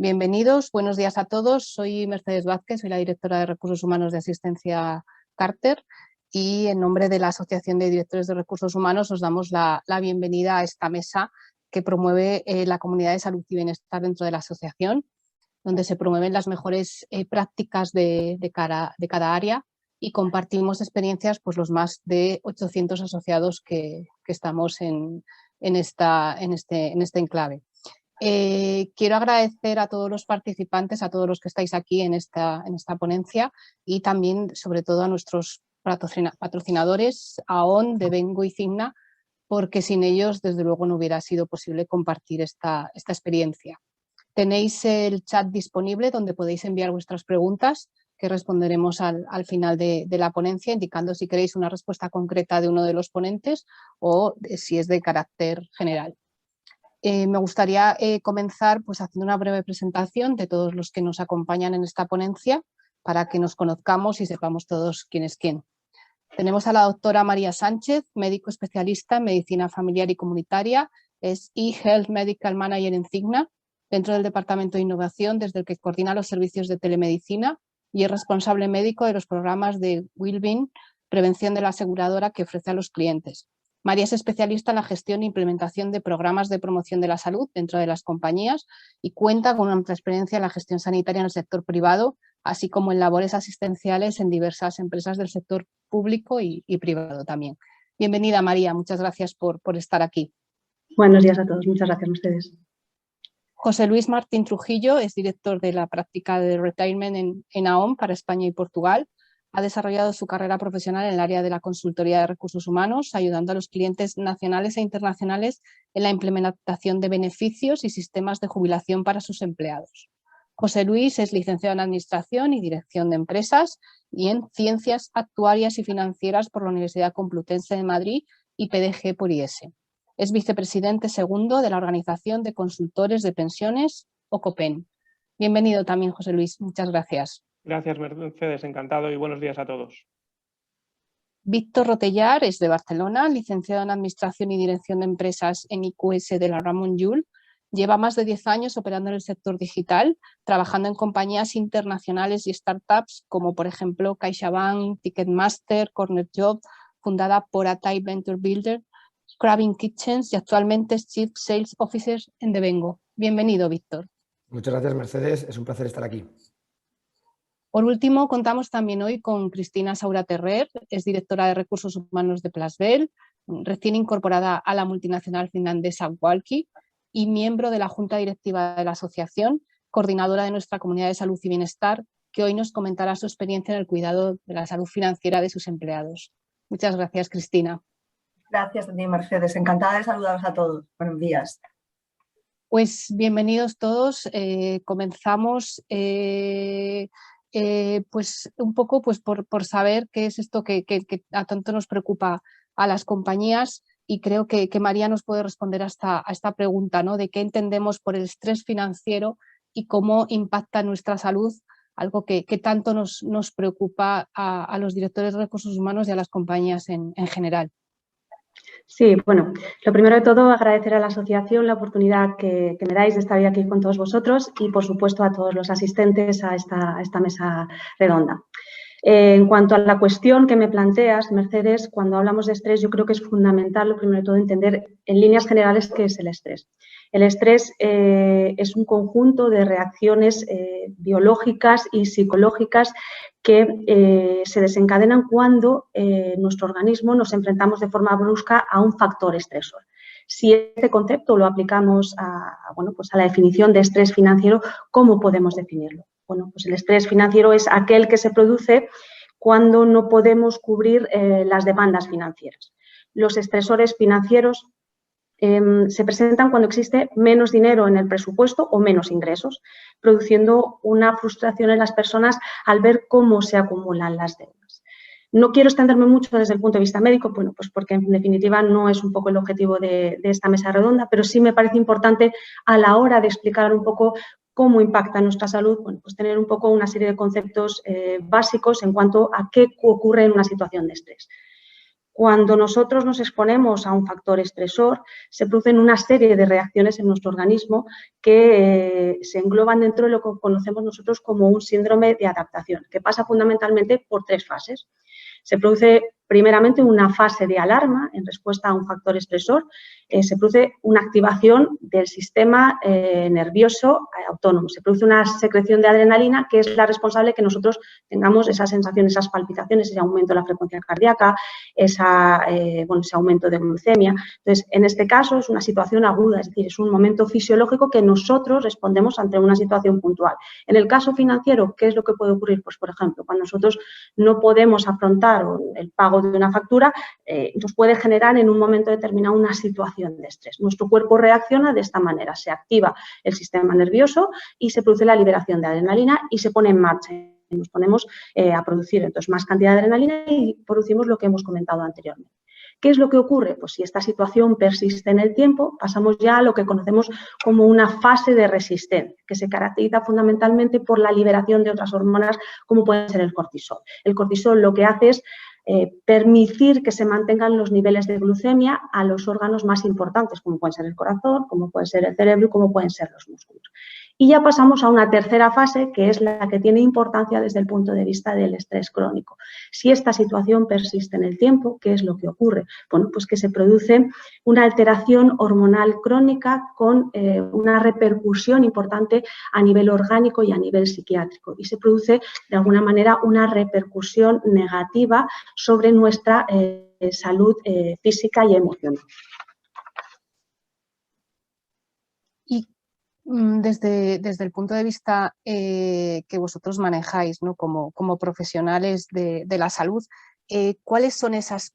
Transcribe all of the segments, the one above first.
Bienvenidos, buenos días a todos. Soy Mercedes Vázquez, soy la directora de Recursos Humanos de Asistencia Carter y en nombre de la Asociación de Directores de Recursos Humanos os damos la bienvenida a esta mesa que promueve la comunidad de salud y bienestar dentro de la asociación, donde se promueven las mejores prácticas de cada área y compartimos experiencias, pues los más de 800 asociados que estamos en este enclave. Quiero agradecer a todos los participantes, a todos los que estáis aquí en esta ponencia y también, sobre todo, a nuestros patrocinadores, AON, Devengo y Cigna, porque sin ellos, desde luego, no hubiera sido posible compartir esta experiencia. Tenéis el chat disponible donde podéis enviar vuestras preguntas que responderemos al final de la ponencia, indicando si queréis una respuesta concreta de uno de los ponentes o si es de carácter general. Me gustaría comenzar pues, haciendo una breve presentación de todos los que nos acompañan en esta ponencia para que nos conozcamos y sepamos todos quién es quién. Tenemos a la doctora María Sánchez, médico especialista en medicina familiar y comunitaria, es eHealth Medical Manager en Cigna, dentro del Departamento de Innovación, desde el que coordina los servicios de telemedicina y es responsable médico de los programas de Wellbeing, prevención de la aseguradora que ofrece a los clientes. María es especialista en la gestión e implementación de programas de promoción de la salud dentro de las compañías y cuenta con una amplia experiencia en la gestión sanitaria en el sector privado, así como en labores asistenciales en diversas empresas del sector público y privado también. Bienvenida, María, muchas gracias por estar aquí. Buenos días a todos, muchas gracias a ustedes. José Luis Martín Trujillo es director de la práctica de Retirement en AON para España y Portugal. Ha desarrollado su carrera profesional en el área de la consultoría de recursos humanos, ayudando a los clientes nacionales e internacionales en la implementación de beneficios y sistemas de jubilación para sus empleados. José Luis es licenciado en Administración y Dirección de Empresas y en Ciencias Actuarias y Financieras por la Universidad Complutense de Madrid y PDG por IES. Es vicepresidente segundo de la Organización de Consultores de Pensiones, OCOPEN. Bienvenido también, José Luis. Muchas gracias. Gracias, Mercedes. Encantado y buenos días a todos. Víctor Rotellar es de Barcelona, licenciado en Administración y Dirección de Empresas en IQS de la Ramon Llull. Lleva más de 10 años operando en el sector digital, trabajando en compañías internacionales y startups como, por ejemplo, CaixaBank, Ticketmaster, Corner Job, fundada por Atai Venture Builder, Craving Kitchens y actualmente es Chief Sales Officer en Devengo. Bienvenido, Víctor. Muchas gracias, Mercedes. Es un placer estar aquí. Por último, contamos también hoy con Cristina Saura Terrer, es directora de Recursos Humanos de Plasbel, recién incorporada a la multinacional finlandesa Walkie y miembro de la Junta Directiva de la Asociación, coordinadora de nuestra Comunidad de Salud y Bienestar, que hoy nos comentará su experiencia en el cuidado de la salud financiera de sus empleados. Muchas gracias, Cristina. Gracias a ti, Mercedes. Encantada de saludaros a todos. Buenos días. Pues bienvenidos todos. Comenzamos pues un poco pues por saber qué es esto que a tanto nos preocupa a las compañías y creo que María nos puede responder a esta pregunta, ¿no? De qué entendemos por el estrés financiero y cómo impacta en nuestra salud, algo que tanto nos preocupa a los directores de recursos humanos y a las compañías en general. Sí, bueno, lo primero de todo agradecer a la asociación la oportunidad que me dais de estar hoy aquí con todos vosotros y, por supuesto, a todos los asistentes a esta mesa redonda. En cuanto a la cuestión que me planteas, Mercedes, cuando hablamos de estrés, yo creo que es fundamental, lo primero de todo, entender en líneas generales qué es el estrés. El estrés es un conjunto de reacciones biológicas y psicológicas que se desencadenan cuando nuestro organismo nos enfrentamos de forma brusca a un factor estresor. Si este concepto lo aplicamos a la definición de estrés financiero, ¿cómo podemos definirlo? Bueno, pues el estrés financiero es aquel que se produce cuando no podemos cubrir las demandas financieras. Los estresores financieros se presentan cuando existe menos dinero en el presupuesto o menos ingresos, produciendo una frustración en las personas al ver cómo se acumulan las deudas. No quiero extenderme mucho desde el punto de vista médico, bueno, pues porque en definitiva no es un poco el objetivo de esta mesa redonda, pero sí me parece importante a la hora de explicar un poco cómo impacta nuestra salud, bueno, pues tener un poco una serie de conceptos básicos en cuanto a qué ocurre en una situación de estrés. Cuando nosotros nos exponemos a un factor estresor, se producen una serie de reacciones en nuestro organismo que se engloban dentro de lo que conocemos nosotros como un síndrome de adaptación, que pasa fundamentalmente por 3 fases. Se produce primeramente una fase de alarma en respuesta a un factor estresor, se produce una activación del sistema nervioso autónomo, se produce una secreción de adrenalina que es la responsable de que nosotros tengamos esa sensación, esas palpitaciones, ese aumento de la frecuencia cardíaca, ese aumento de glucemia. Entonces, en este caso es una situación aguda, es decir, es un momento fisiológico que nosotros respondemos ante una situación puntual. En el caso financiero, ¿qué es lo que puede ocurrir? Pues, por ejemplo, cuando nosotros no podemos afrontar el pago de una factura, nos puede generar en un momento determinado una situación de estrés. Nuestro cuerpo reacciona de esta manera, se activa el sistema nervioso y se produce la liberación de adrenalina y se pone en marcha. Nos ponemos a producir entonces más cantidad de adrenalina y producimos lo que hemos comentado anteriormente. ¿Qué es lo que ocurre? Pues si esta situación persiste en el tiempo, pasamos ya a lo que conocemos como una fase de resistencia, que se caracteriza fundamentalmente por la liberación de otras hormonas, como puede ser el cortisol. El cortisol lo que hace es permitir que se mantengan los niveles de glucemia a los órganos más importantes, como pueden ser el corazón, como puede ser el cerebro y como pueden ser los músculos. Y ya pasamos a una tercera fase, que es la que tiene importancia desde el punto de vista del estrés crónico. Si esta situación persiste en el tiempo, ¿qué es lo que ocurre? Bueno, pues que se produce una alteración hormonal crónica con una repercusión importante a nivel orgánico y a nivel psiquiátrico. Y se produce, de alguna manera, una repercusión negativa sobre nuestra salud física y emocional. Y desde el punto de vista que vosotros manejáis, ¿no? como profesionales de la salud, ¿cuáles son esas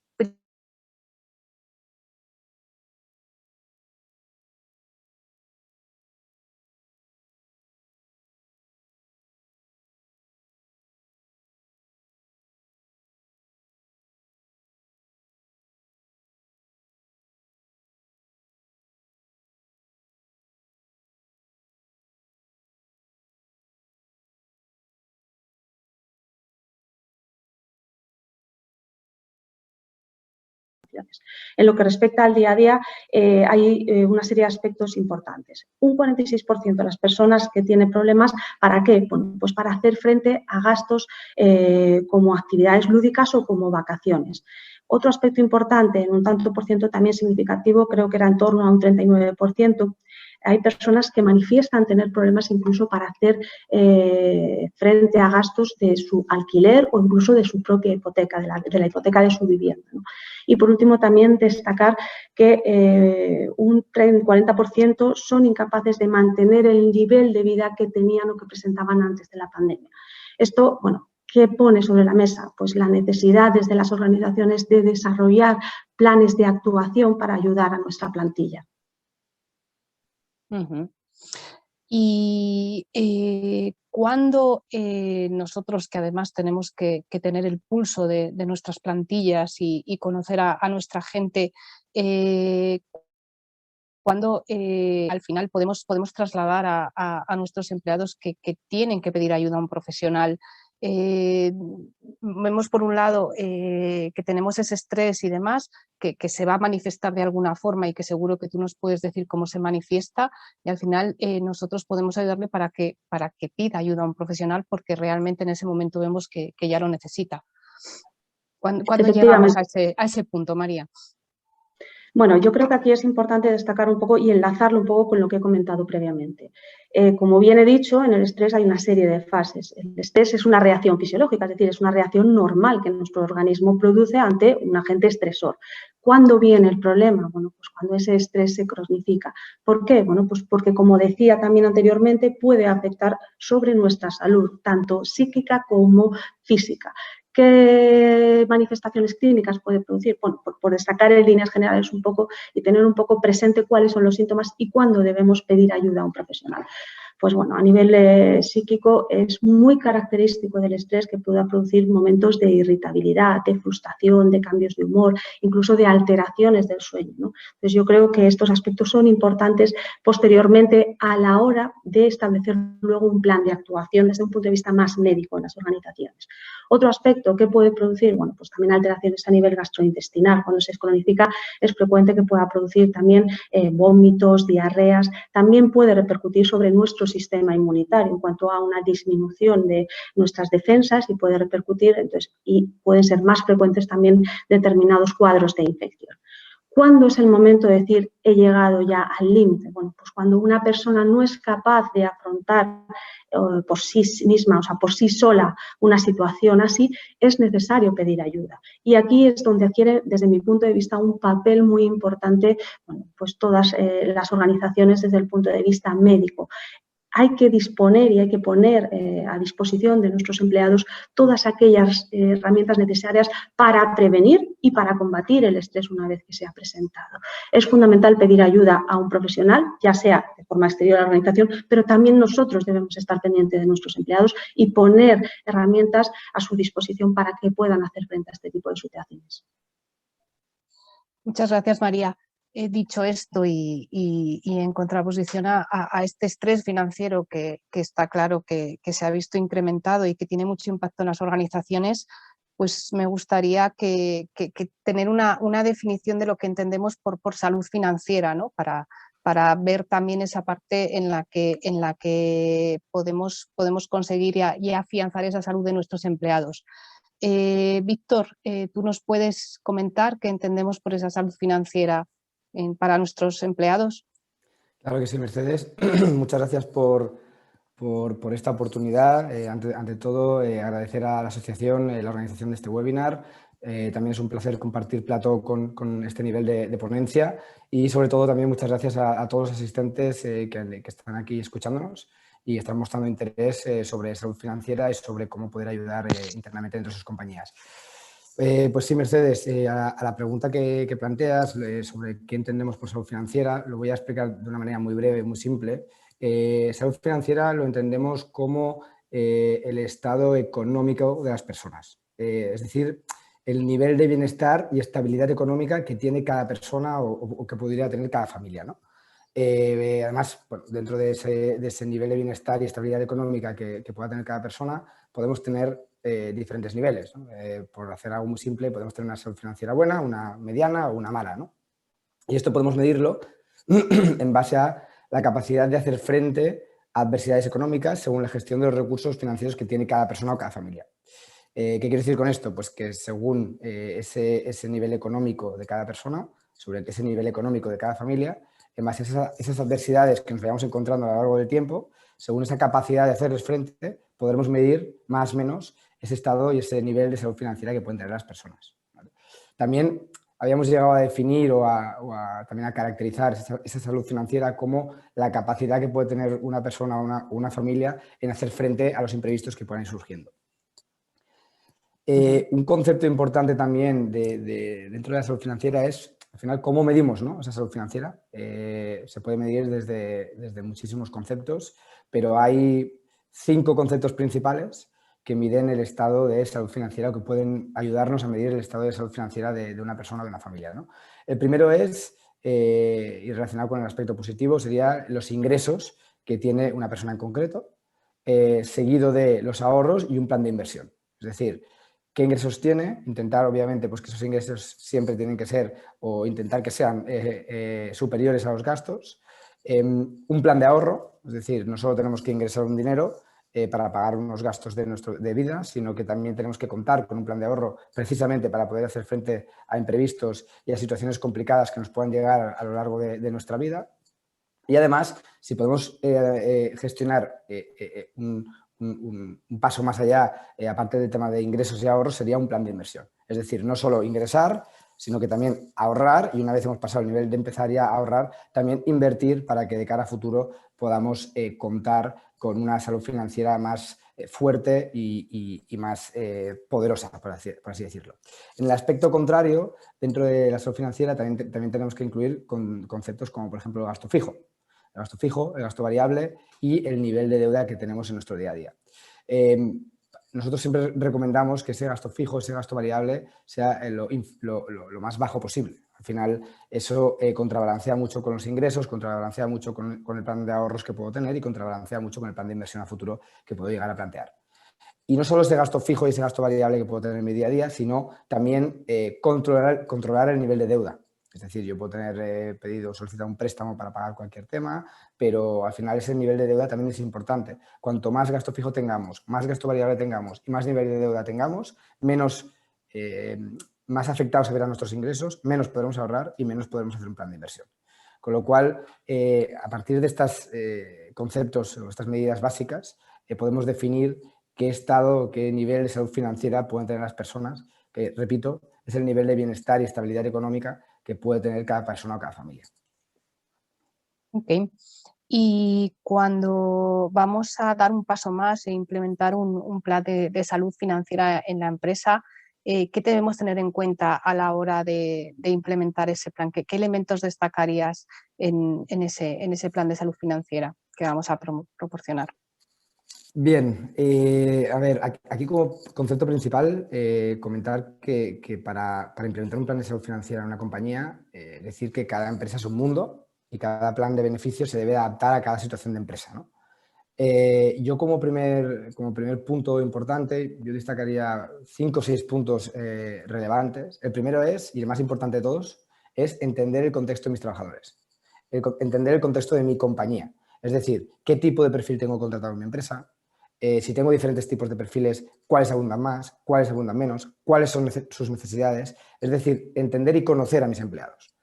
En lo que respecta al día a día, hay una serie de aspectos importantes. Un 46% de las personas que tienen problemas, ¿para qué? Bueno, pues para hacer frente a gastos como actividades lúdicas o como vacaciones. Otro aspecto importante, en un tanto por ciento también significativo, creo que era en torno a un 39%, hay personas que manifiestan tener problemas incluso para hacer frente a gastos de su alquiler o incluso de su propia hipoteca, de la hipoteca de su vivienda, ¿no? Y por último también destacar que un 40% son incapaces de mantener el nivel de vida que tenían o que presentaban antes de la pandemia. Esto, bueno, ¿qué pone sobre la mesa? Pues la necesidad desde las organizaciones de desarrollar planes de actuación para ayudar a nuestra plantilla. Uh-huh. Y cuando nosotros, que además tenemos que tener el pulso de nuestras plantillas y conocer a nuestra gente, cuando al final podemos trasladar a nuestros empleados que tienen que pedir ayuda a un profesional. Vemos por un lado que tenemos ese estrés y demás, que se va a manifestar de alguna forma y que seguro que tú nos puedes decir cómo se manifiesta, y al final nosotros podemos ayudarle para que pida ayuda a un profesional porque realmente en ese momento vemos que ya lo necesita. ¿Cuándo llegamos a ese punto, María? Bueno, yo creo que aquí es importante destacar un poco y enlazarlo un poco con lo que he comentado previamente. Como bien he dicho, en el estrés hay una serie de fases. El estrés es una reacción fisiológica, es decir, es una reacción normal que nuestro organismo produce ante un agente estresor. ¿Cuándo viene el problema? Bueno, pues cuando ese estrés se cronifica. ¿Por qué? Bueno, pues porque, como decía también anteriormente, puede afectar sobre nuestra salud, tanto psíquica como física. ¿Qué manifestaciones clínicas puede producir? Bueno, por destacar en líneas generales un poco y tener un poco presente cuáles son los síntomas y cuándo debemos pedir ayuda a un profesional. Pues bueno, a nivel psíquico es muy característico del estrés que pueda producir momentos de irritabilidad, de frustración, de cambios de humor, incluso de alteraciones del sueño, ¿no? Entonces yo creo que estos aspectos son importantes posteriormente a la hora de establecer luego un plan de actuación desde un punto de vista más médico en las organizaciones. Otro aspecto que puede producir, bueno, pues también alteraciones a nivel gastrointestinal. Cuando se descolonifica es frecuente que pueda producir también vómitos, diarreas. También puede repercutir sobre nuestro sistema inmunitario en cuanto a una disminución de nuestras defensas y puede repercutir, entonces, y pueden ser más frecuentes también determinados cuadros de infección. ¿Cuándo es el momento de decir he llegado ya al límite? Bueno, pues cuando una persona no es capaz de afrontar por sí misma, o sea, por sí sola una situación así, es necesario pedir ayuda. Y aquí es donde adquiere, desde mi punto de vista, un papel muy importante, bueno, pues todas las organizaciones desde el punto de vista médico. Hay que disponer y hay que poner a disposición de nuestros empleados todas aquellas herramientas necesarias para prevenir y para combatir el estrés una vez que se ha presentado. Es fundamental pedir ayuda a un profesional, ya sea de forma exterior a la organización, pero también nosotros debemos estar pendientes de nuestros empleados y poner herramientas a su disposición para que puedan hacer frente a este tipo de situaciones. Muchas gracias, María. He dicho esto y en contraposición a este estrés financiero que está claro que se ha visto incrementado y que tiene mucho impacto en las organizaciones, pues me gustaría que tener una definición de lo que entendemos por salud financiera, ¿no? Para ver también esa parte en la que podemos conseguir y afianzar esa salud de nuestros empleados. Víctor, ¿tú nos puedes comentar qué entendemos por esa salud financiera para nuestros empleados? Claro que sí, Mercedes. Muchas gracias por esta oportunidad. Ante todo, agradecer a la asociación la organización de este webinar. También es un placer compartir plató con este nivel de ponencia y sobre todo también muchas gracias a todos los asistentes que están aquí escuchándonos y están mostrando interés sobre salud financiera y sobre cómo poder ayudar internamente dentro de sus compañías. Pues sí, Mercedes, a la pregunta que planteas sobre qué entendemos por salud financiera, lo voy a explicar de una manera muy breve, muy simple. Salud financiera lo entendemos como el estado económico de las personas, es decir, el nivel de bienestar y estabilidad económica que tiene cada persona o que podría tener cada familia, ¿no? Además, bueno, dentro de ese nivel de bienestar y estabilidad económica que pueda tener cada persona, podemos tener diferentes niveles, ¿no? Por hacer algo muy simple, podemos tener una salud financiera buena, una mediana o una mala, ¿no? Y esto podemos medirlo en base a la capacidad de hacer frente a adversidades económicas según la gestión de los recursos financieros que tiene cada persona o cada familia. ¿Qué quiere decir con esto? Pues que según ese nivel económico de cada persona, sobre ese nivel económico de cada familia, en base a esas adversidades que nos vayamos encontrando a lo largo del tiempo, según esa capacidad de hacerles frente, podremos medir más o menos ese estado y ese nivel de salud financiera que pueden tener las personas, ¿vale? También habíamos llegado a definir también a caracterizar esa salud financiera como la capacidad que puede tener una persona o una familia en hacer frente a los imprevistos que puedan ir surgiendo. Un concepto importante también dentro de la salud financiera es, al final, cómo medimos, ¿no?, esa salud financiera. Se puede medir desde muchísimos conceptos, pero hay 5 conceptos principales que miden el estado de salud financiera o que pueden ayudarnos a medir el estado de salud financiera de una persona o de una familia, ¿no? El primero es, y relacionado con el aspecto positivo, sería los ingresos que tiene una persona en concreto, seguido de los ahorros y un plan de inversión. Es decir, ¿qué ingresos tiene? Intentar, obviamente, pues que esos ingresos siempre tienen que ser o intentar que sean superiores a los gastos. Un plan de ahorro, es decir, no solo tenemos que ingresar un dinero para pagar unos gastos de vida, sino que también tenemos que contar con un plan de ahorro precisamente para poder hacer frente a imprevistos y a situaciones complicadas que nos puedan llegar a lo largo de nuestra vida. Y además, si podemos gestionar un paso más allá, aparte del tema de ingresos y ahorros, sería un plan de inversión. Es decir, no solo ingresar, sino que también ahorrar, y una vez hemos pasado el nivel de empezar ya a ahorrar, también invertir para que de cara a futuro podamos contar con una salud financiera más fuerte y más poderosa, por así decirlo. En el aspecto contrario, dentro de la salud financiera también tenemos que incluir conceptos como, por ejemplo, el gasto fijo. El gasto fijo, el gasto variable y el nivel de deuda que tenemos en nuestro día a día. Nosotros siempre recomendamos que ese gasto fijo, ese gasto variable, sea lo más bajo posible. Al final, eso contrabalancea mucho con los ingresos, contrabalancea mucho con el plan de ahorros que puedo tener y contrabalancea mucho con el plan de inversión a futuro que puedo llegar a plantear. Y no solo ese gasto fijo y ese gasto variable que puedo tener en mi día a día, sino también controlar el nivel de deuda. Es decir, yo puedo tener pedido o solicitado un préstamo para pagar cualquier tema, pero al final ese nivel de deuda también es importante. Cuanto más gasto fijo tengamos, más gasto variable tengamos y más nivel de deuda tengamos, más afectados se verán nuestros ingresos, menos podremos ahorrar y menos podremos hacer un plan de inversión. Con lo cual, a partir de estos conceptos o estas medidas básicas, podemos definir qué estado, qué nivel de salud financiera pueden tener las personas, que, repito, es el nivel de bienestar y estabilidad económica que puede tener cada persona o cada familia. Ok. Y cuando vamos a dar un paso más e implementar un plan de salud financiera en la empresa, ¿qué debemos tener en cuenta a la hora de implementar ese plan? ¿Qué elementos destacarías en ese plan de salud financiera que vamos a proporcionar? Bien, a ver, aquí como concepto principal, comentar que para implementar un plan de salud financiera en una compañía, decir que cada empresa es un mundo y cada plan de beneficios se debe adaptar a cada situación de empresa, ¿no? Yo como primer punto importante, yo destacaría 5 o 6 puntos relevantes. El primero es, y el más importante de todos, es entender el contexto de mis trabajadores, entender el contexto de mi compañía. Es decir, qué tipo de perfil tengo contratado en mi empresa, si tengo diferentes tipos de perfiles, cuáles abundan más, cuáles abundan menos, cuáles son sus necesidades. Es decir, entender y conocer a mis empleados.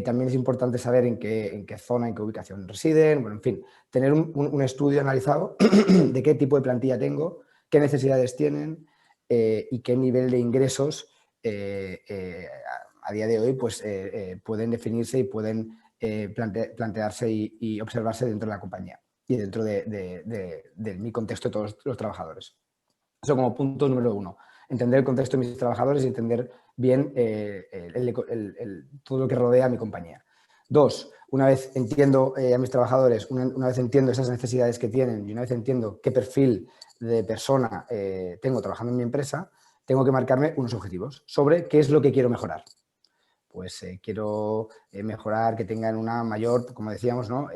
También es importante saber en qué zona, en qué ubicación residen, bueno, en fin, tener un estudio analizado de qué tipo de plantilla tengo, qué necesidades tienen y qué nivel de ingresos a día de hoy pues, pueden definirse y pueden plantearse y observarse dentro de la compañía y dentro de mi contexto de todos los trabajadores. Eso como punto número 1. Entender el contexto de mis trabajadores y entender bien todo lo que rodea a mi compañía. 2. Una vez entiendo a mis trabajadores, una vez entiendo esas necesidades que tienen y una vez entiendo qué perfil de persona tengo trabajando en mi empresa, tengo que marcarme unos objetivos sobre qué es lo que quiero mejorar. Pues quiero mejorar que tengan una mayor, como decíamos, ¿no?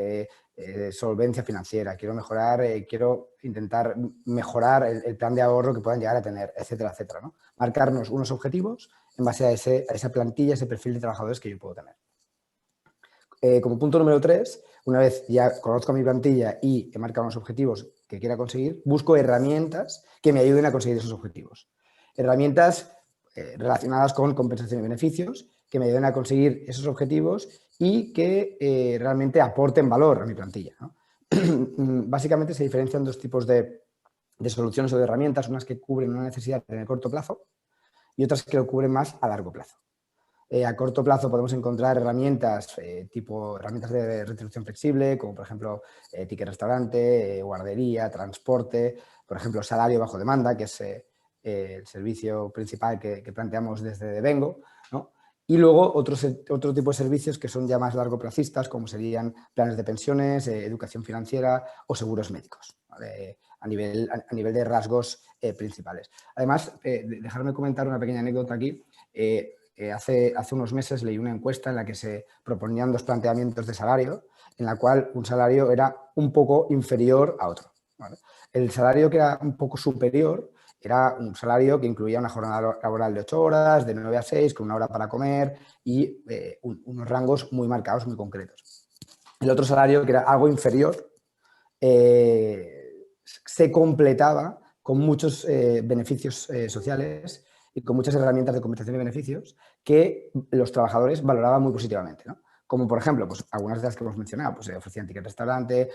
Solvencia financiera, quiero intentar mejorar el plan de ahorro que puedan llegar a tener, etcétera, etcétera, ¿no? Marcarnos unos objetivos en base a esa plantilla, ese perfil de trabajadores que yo puedo tener. Como punto número 3, una vez ya conozco mi plantilla y he marcado unos objetivos que quiera conseguir, busco herramientas que me ayuden a conseguir esos objetivos. Herramientas relacionadas con compensación y beneficios que me ayuden a conseguir esos objetivos y que realmente aporten valor a mi plantilla, ¿no? Básicamente se diferencian dos tipos de soluciones o de herramientas, unas que cubren una necesidad en el corto plazo y otras que lo cubren más a largo plazo. A corto plazo podemos encontrar herramientas tipo herramientas de retribución flexible, como por ejemplo ticket restaurante, guardería, transporte, por ejemplo salario bajo demanda, que es el servicio principal que planteamos desde Devengo, ¿no? Y luego otro tipo de servicios que son ya más largoplacistas, como serían planes de pensiones, educación financiera o seguros médicos, ¿vale? a nivel de rasgos principales. Además, dejarme comentar una pequeña anécdota aquí. Hace unos meses leí una encuesta en la que se proponían dos planteamientos de salario, en la cual un salario era un poco inferior a otro, ¿vale? El salario que era un poco superior era un salario que incluía una jornada laboral de 8 horas, de 9 a 6, con una hora para comer y unos rangos muy marcados, muy concretos. El otro salario, que era algo inferior, se completaba con muchos beneficios sociales y con muchas herramientas de compensación y beneficios que los trabajadores valoraban muy positivamente, ¿no? Como por ejemplo, pues algunas de las que hemos mencionado, pues ofrecían ticket restaurante,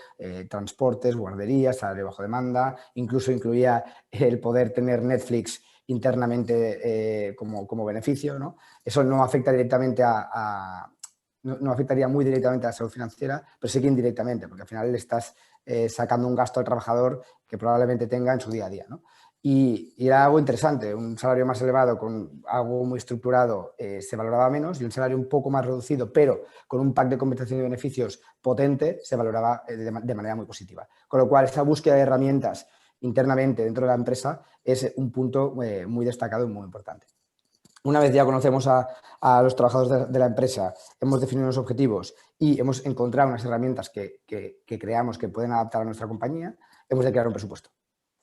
transportes, guarderías, salario bajo demanda, incluso incluía el poder tener Netflix internamente como beneficio, ¿no? Eso no afecta directamente no afectaría muy directamente a la salud financiera, pero sí que indirectamente, porque al final le estás sacando un gasto al trabajador que probablemente tenga en su día a día, ¿no? Y era algo interesante, un salario más elevado con algo muy estructurado se valoraba menos y un salario un poco más reducido, pero con un pack de compensación y beneficios potente, se valoraba de manera muy positiva. Con lo cual, esa búsqueda de herramientas internamente dentro de la empresa es un punto muy destacado y muy importante. Una vez ya conocemos a los trabajadores de la empresa, hemos definido unos objetivos y hemos encontrado unas herramientas que creamos que pueden adaptar a nuestra compañía, hemos de crear un presupuesto.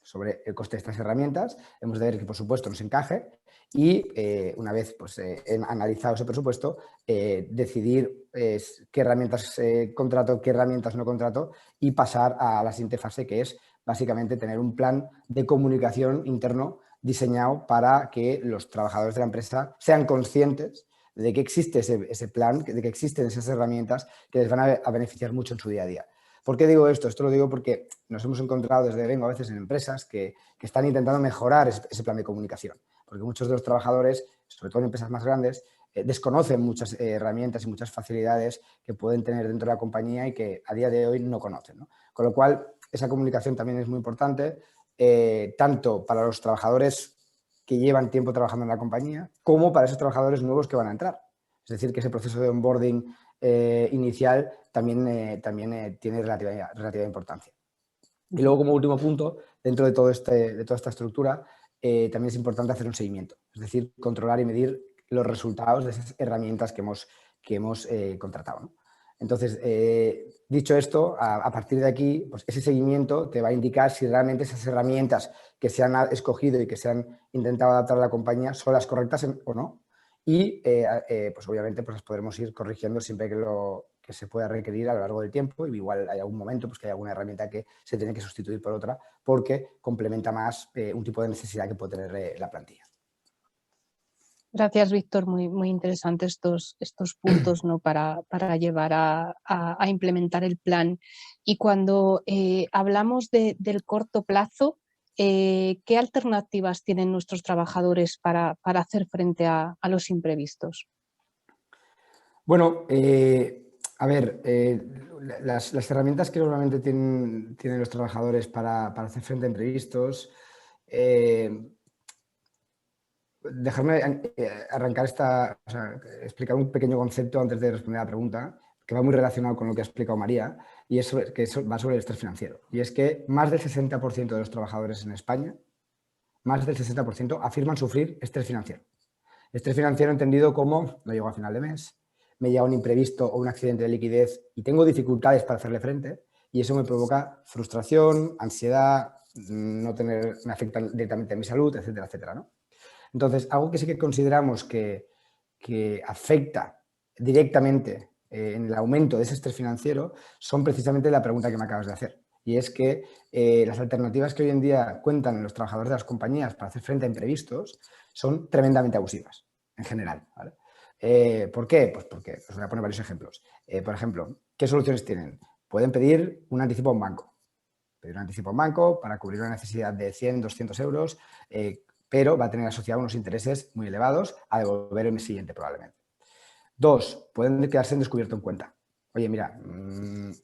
sobre el coste de estas herramientas, hemos de ver que, por supuesto, nos encaje y una vez pues, analizado ese presupuesto, decidir qué herramientas contrato, qué herramientas no contrato y pasar a la siguiente fase, que es básicamente tener un plan de comunicación interno diseñado para que los trabajadores de la empresa sean conscientes de que existe ese plan, de que existen esas herramientas que les van a beneficiar mucho en su día a día. ¿Por qué digo esto? Esto lo digo porque nos hemos encontrado desde Vengo a veces en empresas que están intentando mejorar ese plan de comunicación, porque muchos de los trabajadores, sobre todo en empresas más grandes, desconocen muchas herramientas y muchas facilidades que pueden tener dentro de la compañía y que a día de hoy no conocen, ¿no? Con lo cual, esa comunicación también es muy importante, tanto para los trabajadores que llevan tiempo trabajando en la compañía, como para esos trabajadores nuevos que van a entrar. Es decir, que ese proceso de onboarding inicial también tiene relativa importancia. Y luego, como último punto, dentro de toda esta estructura, también es importante hacer un seguimiento, es decir, controlar y medir los resultados de esas herramientas que hemos contratado, ¿no? Entonces, dicho esto, a partir de aquí, pues ese seguimiento te va a indicar si realmente esas herramientas que se han escogido y que se han intentado adaptar a la compañía son las correctas o no. Y, pues obviamente, pues las podremos ir corrigiendo siempre que se pueda requerir a lo largo del tiempo. Y igual hay algún momento pues, que hay alguna herramienta que se tiene que sustituir por otra porque complementa más un tipo de necesidad que puede tener la plantilla. Gracias, Víctor. Muy interesantes estos puntos, ¿no? para llevar a implementar el plan. Y cuando hablamos del corto plazo, ¿qué alternativas tienen nuestros trabajadores para hacer frente a los imprevistos? Bueno, a ver, las herramientas que normalmente tienen los trabajadores para hacer frente a imprevistos, dejarme arrancar explicar un pequeño concepto antes de responder a la pregunta, que va muy relacionado con lo que ha explicado María, y va sobre el estrés financiero. Y es que más del 60% de los trabajadores en España, más del 60% afirman sufrir estrés financiero. Estrés financiero entendido como no llego a final de mes, me llega un imprevisto o un accidente de liquidez y tengo dificultades para hacerle frente, y eso me provoca frustración, ansiedad, me afecta directamente a mi salud, etcétera, etcétera, ¿no? Entonces, algo que sí que consideramos que afecta directamente en el aumento de ese estrés financiero son precisamente la pregunta que me acabas de hacer. Y es que las alternativas que hoy en día cuentan los trabajadores de las compañías para hacer frente a imprevistos son tremendamente abusivas, en general, ¿vale? ¿Por qué? Pues porque os voy a poner varios ejemplos. Por ejemplo, ¿qué soluciones tienen? Pueden pedir un anticipo a un banco. Pedir un anticipo a un banco para cubrir una necesidad de 100, 200 euros, pero va a tener asociado unos intereses muy elevados a devolver el mes siguiente probablemente. 2, pueden quedarse en descubierto en cuenta. Oye, mira,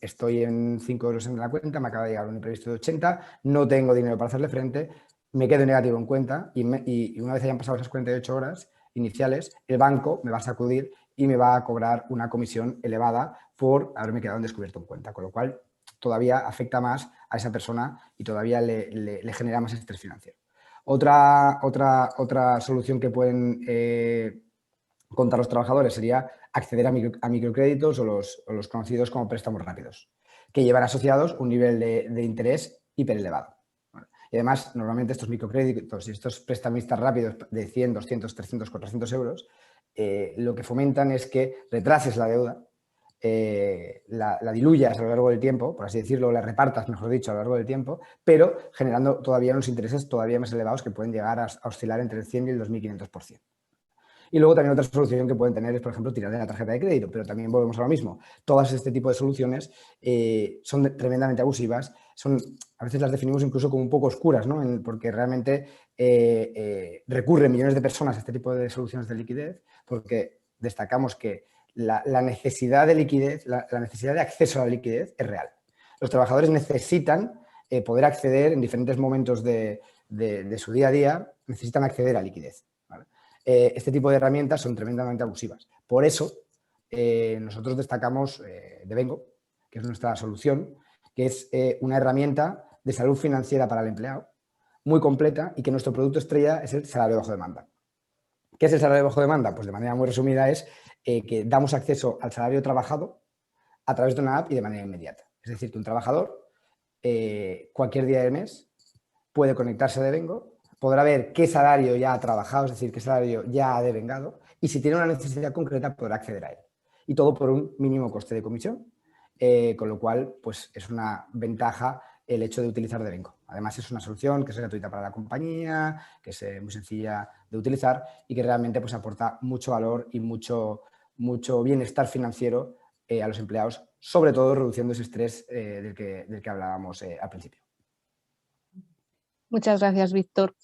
estoy en 5 euros en la cuenta, me acaba de llegar un imprevisto de 80, no tengo dinero para hacerle frente, me quedo negativo en cuenta y una vez hayan pasado esas 48 horas iniciales, el banco me va a sacudir y me va a cobrar una comisión elevada por haberme quedado en descubierto en cuenta, con lo cual todavía afecta más a esa persona y todavía le genera más estrés financiero. Otra solución que pueden contar los trabajadores sería acceder a microcréditos o los conocidos como préstamos rápidos, que llevan asociados un nivel de interés hiper elevado. Y además, normalmente estos microcréditos y estos prestamistas rápidos de 100, 200, 300, 400 euros, lo que fomentan es que retrases la deuda, la diluyas a lo largo del tiempo, por así decirlo, la repartas, mejor dicho, a lo largo del tiempo, pero generando todavía unos intereses todavía más elevados que pueden llegar a oscilar entre el 100 y el 2.500%. Y luego también otra solución que pueden tener es, por ejemplo, tirar de la tarjeta de crédito, pero también volvemos a lo mismo. Todas este tipo de soluciones son tremendamente abusivas, a veces las definimos incluso como un poco oscuras, ¿no? Porque realmente recurren millones de personas a este tipo de soluciones de liquidez, porque destacamos que la necesidad de liquidez, la necesidad de acceso a la liquidez es real. Los trabajadores necesitan poder acceder en diferentes momentos de su día a día, necesitan acceder a liquidez, ¿vale? Este tipo de herramientas son tremendamente abusivas. Por eso, nosotros destacamos Devengo, que es nuestra solución, que es una herramienta de salud financiera para el empleado, muy completa, y que nuestro producto estrella es el salario bajo demanda. ¿Qué es el salario bajo demanda? Pues de manera muy resumida es que damos acceso al salario trabajado a través de una app y de manera inmediata. Es decir, que un trabajador cualquier día del mes puede conectarse a Devengo, podrá ver qué salario ya ha trabajado, es decir, qué salario ya ha devengado, y si tiene una necesidad concreta podrá acceder a él. Y todo por un mínimo coste de comisión, con lo cual pues, es una ventaja el hecho de utilizar Devengo. Además, es una solución que es gratuita para la compañía, que es muy sencilla de utilizar y que realmente pues, aporta mucho valor y mucho bienestar financiero a los empleados, sobre todo reduciendo ese estrés del que hablábamos al principio. Muchas gracias, Víctor.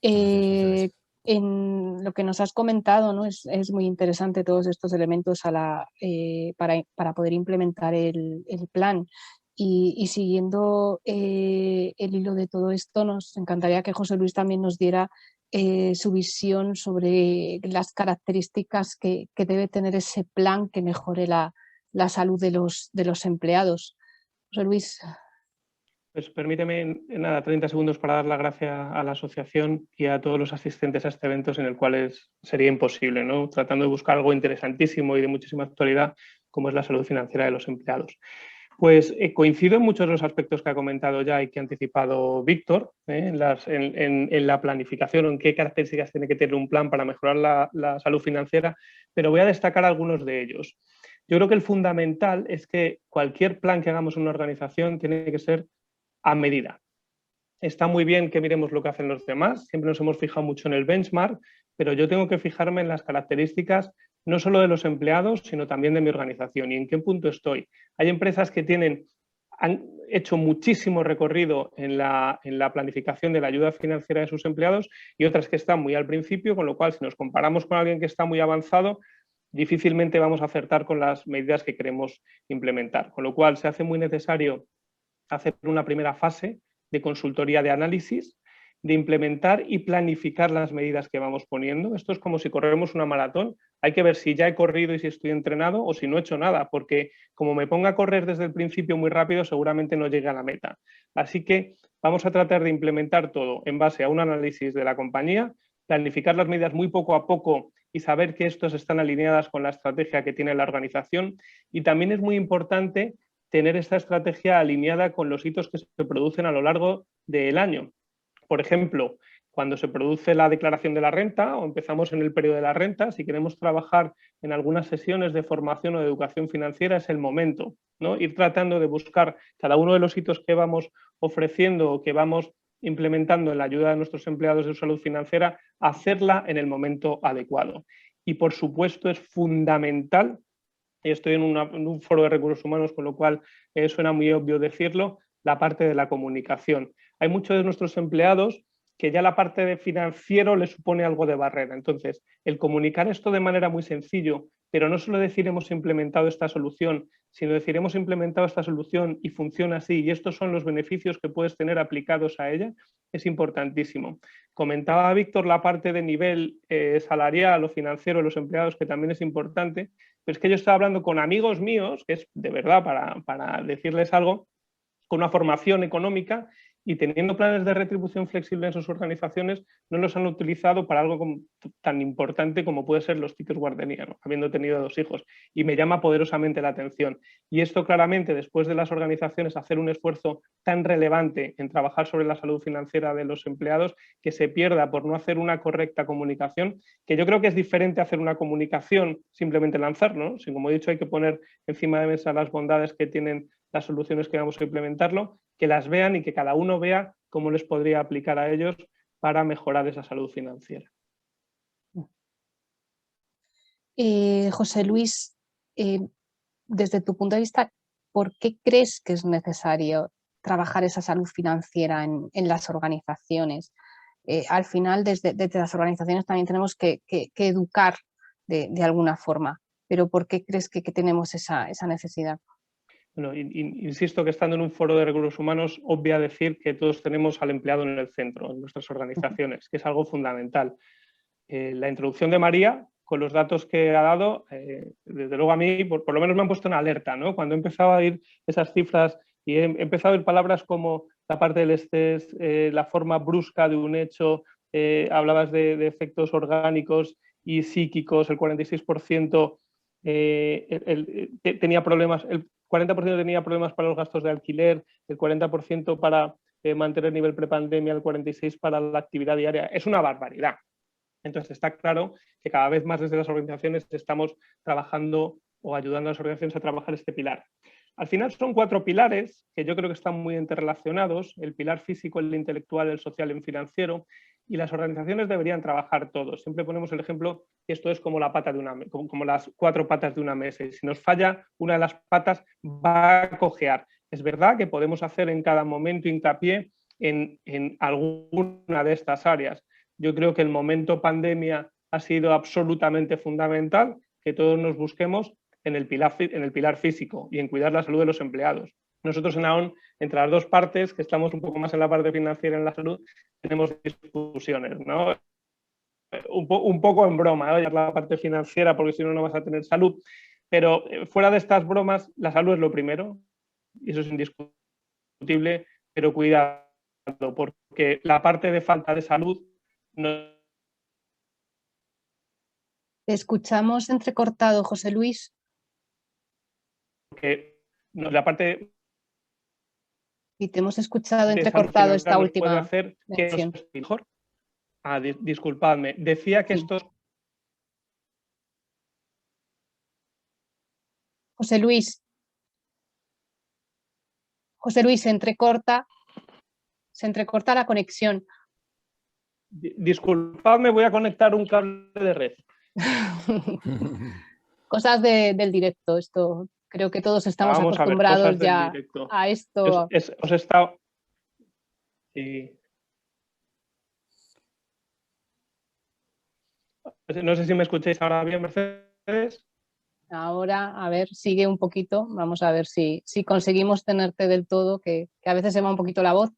Gracias. En lo que nos has comentado, ¿no? Es muy interesante todos estos elementos para poder implementar el plan. Y siguiendo el hilo de todo esto, nos encantaría que José Luis también nos diera su visión sobre las características que debe tener ese plan que mejore la salud de los empleados. José Luis. Pues permíteme en nada, 30 segundos para dar las gracias a la asociación y a todos los asistentes a este evento en el cual sería imposible, ¿no? Tratando de buscar algo interesantísimo y de muchísima actualidad como es la salud financiera de los empleados. Pues coincido en muchos de los aspectos que ha comentado ya y que ha anticipado Víctor en la planificación, en qué características tiene que tener un plan para mejorar la salud financiera, pero voy a destacar algunos de ellos. Yo creo que el fundamental es que cualquier plan que hagamos en una organización tiene que ser a medida. Está muy bien que miremos lo que hacen los demás, siempre nos hemos fijado mucho en el benchmark, pero yo tengo que fijarme en las características no solo de los empleados, sino también de mi organización y en qué punto estoy. Hay empresas que han hecho muchísimo recorrido en la planificación de la ayuda financiera de sus empleados y otras que están muy al principio, con lo cual si nos comparamos con alguien que está muy avanzado, difícilmente vamos a acertar con las medidas que queremos implementar. Con lo cual se hace muy necesario hacer una primera fase de consultoría de análisis, de implementar y planificar las medidas que vamos poniendo. Esto es como si corremos una maratón. Hay que ver si ya he corrido y si estoy entrenado o si no he hecho nada, porque como me ponga a correr desde el principio muy rápido, seguramente no llegue a la meta. Así que vamos a tratar de implementar todo en base a un análisis de la compañía, planificar las medidas muy poco a poco y saber que estos están alineadas con la estrategia que tiene la organización. Y también es muy importante tener esta estrategia alineada con los hitos que se producen a lo largo del año. Por ejemplo, cuando se produce la declaración de la renta o empezamos en el periodo de la renta, si queremos trabajar en algunas sesiones de formación o de educación financiera, es el momento, ¿no? Ir tratando de buscar cada uno de los hitos que vamos ofreciendo o que vamos implementando en la ayuda de nuestros empleados de salud financiera, hacerla en el momento adecuado. Y por supuesto es fundamental. Estoy en un foro de recursos humanos, con lo cual suena muy obvio decirlo, la parte de la comunicación. Hay muchos de nuestros empleados que ya la parte de financiero les supone algo de barrera. Entonces, el comunicar esto de manera muy sencillo, pero no solo decir hemos implementado esta solución, sino decir hemos implementado esta solución y funciona así y estos son los beneficios que puedes tener aplicados a ella, es importantísimo. Comentaba Víctor la parte de nivel salarial o financiero de los empleados, que también es importante, pero es que yo estaba hablando con amigos míos, que es de verdad para decirles algo, con una formación económica y teniendo planes de retribución flexible en sus organizaciones, no los han utilizado para algo tan importante como puede ser los tickets guardería, ¿no? Habiendo tenido 2 hijos. Y me llama poderosamente la atención. Y esto claramente, después de las organizaciones hacer un esfuerzo tan relevante en trabajar sobre la salud financiera de los empleados, que se pierda por no hacer una correcta comunicación, que yo creo que es diferente hacer una comunicación, simplemente lanzarlo, ¿no? Si, como he dicho, hay que poner encima de mesa las bondades que tienen las soluciones que vamos a implementarlo, que las vean y que cada uno vea cómo les podría aplicar a ellos para mejorar esa salud financiera. José Luis, desde tu punto de vista, ¿por qué crees que es necesario trabajar esa salud financiera en las organizaciones? Al final, desde las organizaciones también tenemos que educar de alguna forma, pero ¿por qué crees que tenemos esa necesidad? Bueno, insisto que estando en un foro de recursos humanos, obvia decir que todos tenemos al empleado en el centro, en nuestras organizaciones, que es algo fundamental. La introducción de María, con los datos que ha dado, desde luego a mí, por lo menos me han puesto en alerta, ¿no? Cuando he empezado a oír esas cifras y he empezado a oír palabras como la parte del estrés, la forma brusca de un hecho, hablabas de efectos orgánicos y psíquicos, el 46% tenía problemas, el 40% tenía problemas para los gastos de alquiler, el 40% para mantener el nivel prepandemia al 46 para la actividad diaria. Es una barbaridad. Entonces está claro que cada vez más desde las organizaciones estamos trabajando o ayudando a las organizaciones a trabajar este pilar. Al final son 4 pilares que yo creo que están muy interrelacionados: el pilar físico, el intelectual, el social y el financiero, y las organizaciones deberían trabajar todos. Siempre ponemos el ejemplo que esto es como la pata de una, como las 4 patas de una mesa, y si nos falla una de las patas va a cojear. Es verdad que podemos hacer en cada momento hincapié en alguna de estas áreas. Yo creo que el momento pandemia ha sido absolutamente fundamental que todos nos busquemos en el pilar físico y en cuidar la salud de los empleados. Nosotros en AON, entre las 2 partes, que estamos un poco más en la parte financiera y en la salud, tenemos discusiones, ¿no? Un poco en broma, ¿no? La parte financiera, porque si no, no vas a tener salud. Pero fuera de estas bromas, la salud es lo primero, y eso es indiscutible, pero cuidado, porque la parte de falta de salud no. Te escuchamos entrecortado, José Luis. Que la parte y te hemos escuchado de entrecortado esta última puede hacer que mención. nos mejor. Disculpadme, decía que Sí. estos. José Luis, se entrecorta la conexión. Disculpadme, voy a conectar un cable de red. Cosas del directo, esto creo que todos estamos Vamos acostumbrados a ver, ya a esto. Os he estado. Sí. No sé si me escucháis ahora bien, Mercedes. Ahora, a ver, sigue un poquito. Vamos a ver si conseguimos tenerte del todo, que a veces se va un poquito la voz.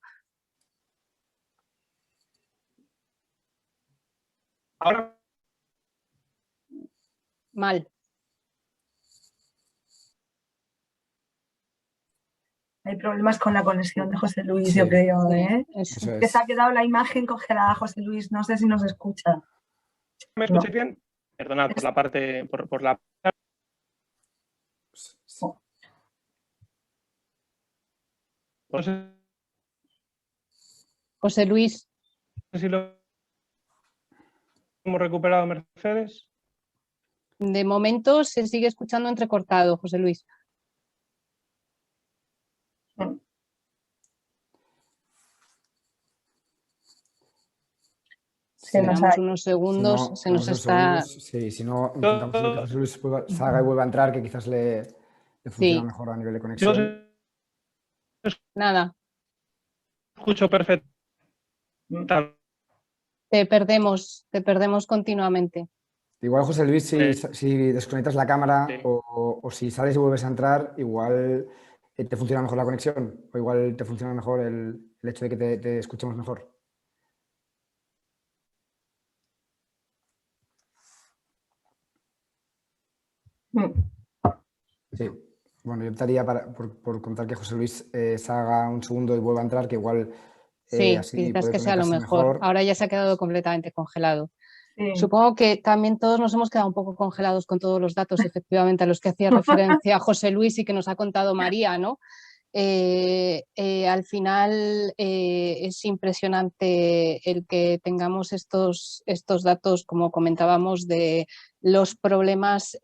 Ahora. Mal. Hay problemas con la conexión de José Luis, Sí, yo creo, sí, ¿eh? eso Que se ha quedado la imagen congelada, José Luis. No sé si nos escucha. ¿Me escucháis bien? Perdonad por la parte. Por la. José Luis. No sé si lo hemos recuperado, Mercedes. De momento se sigue escuchando entrecortado, José Luis. Esperamos unos segundos, si se nos está... Sí, si no, intentamos que José Luis salga y vuelva a entrar, que quizás le funciona mejor a nivel de conexión. Nada. Escucho perfecto. Te perdemos continuamente. Igual, José Luis, si desconectas la cámara o si sales y vuelves a entrar, igual te funciona mejor la conexión o igual te funciona mejor el hecho de que te escuchemos mejor. Sí, bueno, yo optaría por contar que José Luis salga un segundo y vuelva a entrar, que igual sí, así quizás puede que sea lo mejor. Ahora ya se ha quedado completamente congelado. Sí. Supongo que también todos nos hemos quedado un poco congelados con todos los datos, efectivamente, a los que hacía referencia José Luis y que nos ha contado María, ¿no? Al final es impresionante el que tengamos estos datos, como comentábamos, de los problemas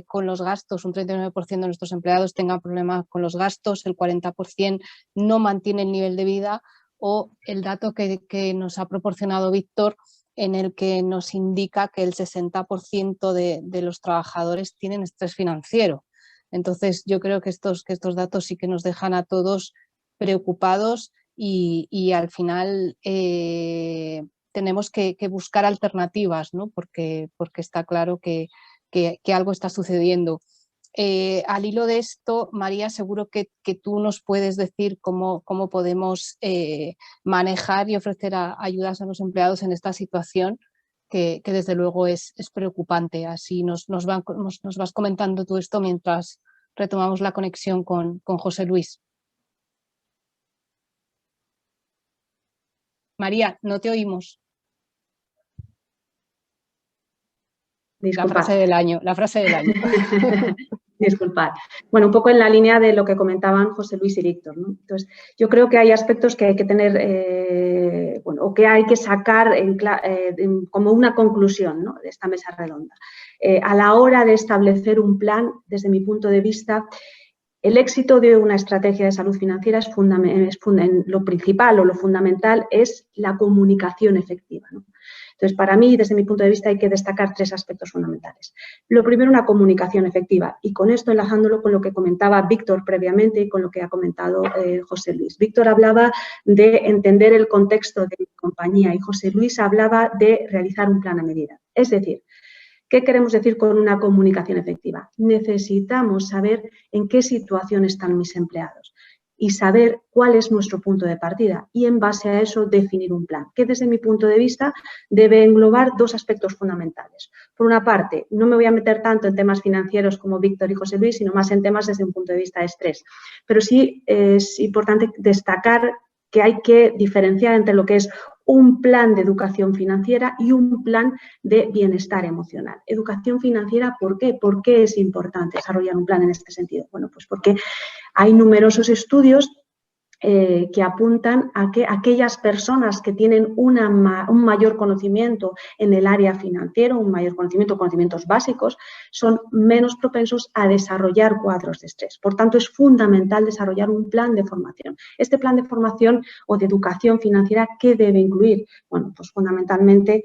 con los gastos. Un 39% de nuestros empleados tengan problemas con los gastos, el 40% no mantiene el nivel de vida, o el dato que nos ha proporcionado Víctor, en el que nos indica que el 60% de los trabajadores tienen estrés financiero. Entonces, yo creo que estos datos sí que nos dejan a todos preocupados y al final tenemos que buscar alternativas, ¿no? Porque está claro que algo está sucediendo. Al hilo de esto, María, seguro que tú nos puedes decir cómo podemos manejar y ofrecer ayudas a los empleados en esta situación, que desde luego es preocupante. Así nos vas comentando tú esto mientras retomamos la conexión con José Luis. María, no te oímos. Disculpa. La frase del año. Disculpad. Bueno, un poco en la línea de lo que comentaban José Luis y Víctor, ¿no? Entonces, yo creo que hay aspectos que hay que tener, o que hay que sacar como una conclusión, ¿no?, de esta mesa redonda. A la hora de establecer un plan, desde mi punto de vista, el éxito de una estrategia de salud financiera lo principal o lo fundamental es la comunicación efectiva, ¿no? Entonces, para mí, desde mi punto de vista, hay que destacar 3 aspectos fundamentales. Lo primero, una comunicación efectiva. Y con esto, enlazándolo con lo que comentaba Víctor previamente y con lo que ha comentado José Luis. Víctor hablaba de entender el contexto de mi compañía y José Luis hablaba de realizar un plan a medida. Es decir, ¿qué queremos decir con una comunicación efectiva? Necesitamos saber en qué situación están mis empleados y saber cuál es nuestro punto de partida y en base a eso definir un plan, que desde mi punto de vista debe englobar 2 aspectos fundamentales. Por una parte, no me voy a meter tanto en temas financieros como Víctor y José Luis, sino más en temas desde un punto de vista de estrés. Pero sí es importante destacar que hay que diferenciar entre lo que es un plan de educación financiera y un plan de bienestar emocional. Educación financiera, ¿por qué? ¿Por qué es importante desarrollar un plan en este sentido? Bueno, pues porque hay numerosos estudios que apuntan a que aquellas personas que tienen un mayor conocimiento en el área financiera, un mayor conocimiento, conocimientos básicos, son menos propensos a desarrollar cuadros de estrés. Por tanto, es fundamental desarrollar un plan de formación. Este plan de formación o de educación financiera, ¿qué debe incluir? Bueno, pues fundamentalmente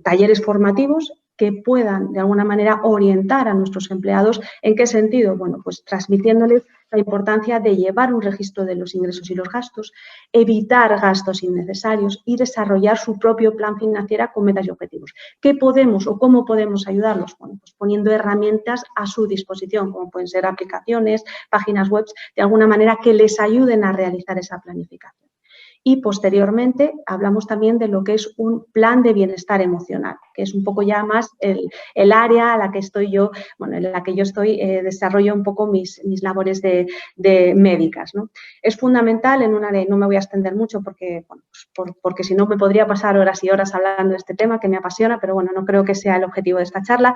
talleres formativos que puedan de alguna manera orientar a nuestros empleados. ¿En qué sentido? Bueno, pues transmitiéndoles la importancia de llevar un registro de los ingresos y los gastos, evitar gastos innecesarios y desarrollar su propio plan financiero con metas y objetivos. ¿Qué podemos o cómo podemos ayudarlos? Bueno, pues poniendo herramientas a su disposición, como pueden ser aplicaciones, páginas web, de alguna manera que les ayuden a realizar esa planificación. Y posteriormente hablamos también de lo que es un plan de bienestar emocional, que es un poco ya más el área a la que estoy yo, bueno, en la que yo desarrollo un poco mis labores de médicas, ¿no? Es fundamental en una de, no me voy a extender mucho porque, bueno, pues porque si no me podría pasar horas y horas hablando de este tema que me apasiona, pero bueno, no creo que sea el objetivo de esta charla.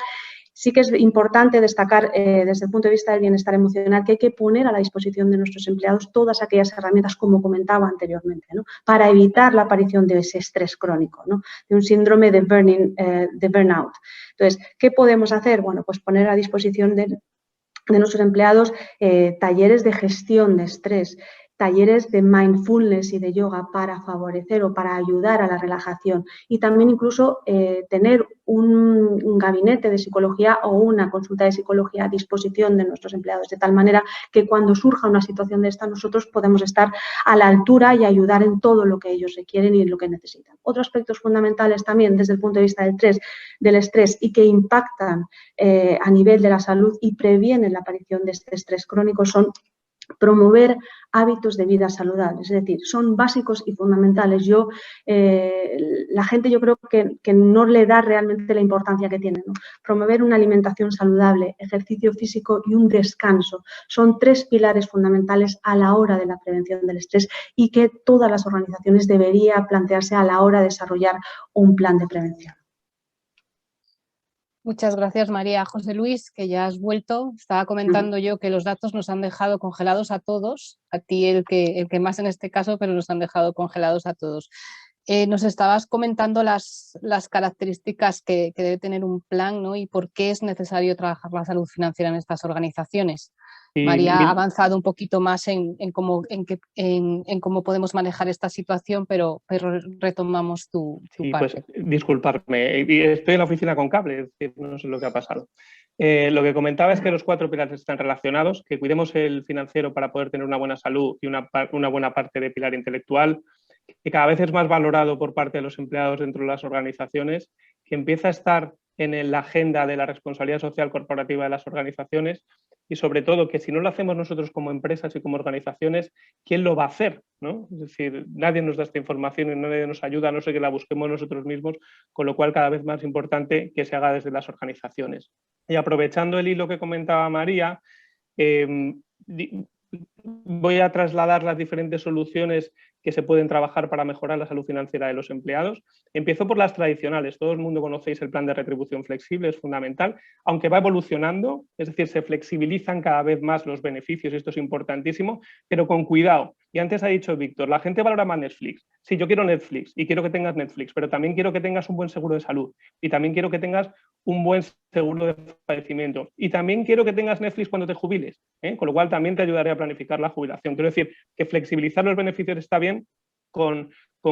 Sí que es importante destacar desde el punto de vista del bienestar emocional que hay que poner a la disposición de nuestros empleados todas aquellas herramientas, como comentaba anteriormente, ¿no?, para evitar la aparición de ese estrés crónico, ¿no?, de un síndrome de burnout. Entonces, ¿qué podemos hacer? Bueno, pues poner a disposición de nuestros empleados talleres de gestión de estrés, talleres de mindfulness y de yoga para favorecer o para ayudar a la relajación y también incluso tener un gabinete de psicología o una consulta de psicología a disposición de nuestros empleados, de tal manera que cuando surja una situación de esta nosotros podemos estar a la altura y ayudar en todo lo que ellos requieren y en lo que necesitan. Otros aspectos fundamentales también desde el punto de vista del estrés y que impactan a nivel de la salud y previenen la aparición de este estrés crónico son promover hábitos de vida saludables, es decir, son básicos y fundamentales. La gente yo creo que no le da realmente la importancia que tiene, ¿no? Promover una alimentación saludable, ejercicio físico y un descanso son 3 pilares fundamentales a la hora de la prevención del estrés y que todas las organizaciones deberían plantearse a la hora de desarrollar un plan de prevención. Muchas gracias, María. José Luis, que ya has vuelto, estaba comentando yo que los datos nos han dejado congelados a todos, a ti el que más en este caso, pero nos han dejado congelados a todos. Nos estabas comentando las características que debe tener un plan, ¿no?, y por qué es necesario trabajar la salud financiera en estas organizaciones. María ha avanzado un poquito más en cómo podemos manejar esta situación, pero retomamos tu parte. Pues disculparme, estoy en la oficina con cable, es decir, no sé lo que ha pasado. Lo que comentaba es que los 4 pilares están relacionados, que cuidemos el financiero para poder tener una buena salud y una buena parte de pilar intelectual, que cada vez es más valorado por parte de los empleados dentro de las organizaciones, que empieza a estar en la agenda de la responsabilidad social corporativa de las organizaciones y sobre todo que si no lo hacemos nosotros como empresas y como organizaciones, ¿quién lo va a hacer?, ¿no? Es decir, nadie nos da esta información y nadie nos ayuda, a no ser que la busquemos nosotros mismos, con lo cual cada vez más importante que se haga desde las organizaciones. Y aprovechando el hilo que comentaba María, voy a trasladar las diferentes soluciones que se pueden trabajar para mejorar la salud financiera de los empleados. Empiezo por las tradicionales. Todo el mundo conocéis el plan de retribución flexible, es fundamental, aunque va evolucionando, es decir, se flexibilizan cada vez más los beneficios, y esto es importantísimo, pero con cuidado. Y antes ha dicho Víctor, la gente valora más Netflix. Sí, yo quiero Netflix y quiero que tengas Netflix, pero también quiero que tengas un buen seguro de salud y también quiero que tengas un buen seguro de fallecimiento y también quiero que tengas Netflix cuando te jubiles, con lo cual también te ayudaré a planificar la jubilación. Quiero decir que flexibilizar los beneficios está bien, con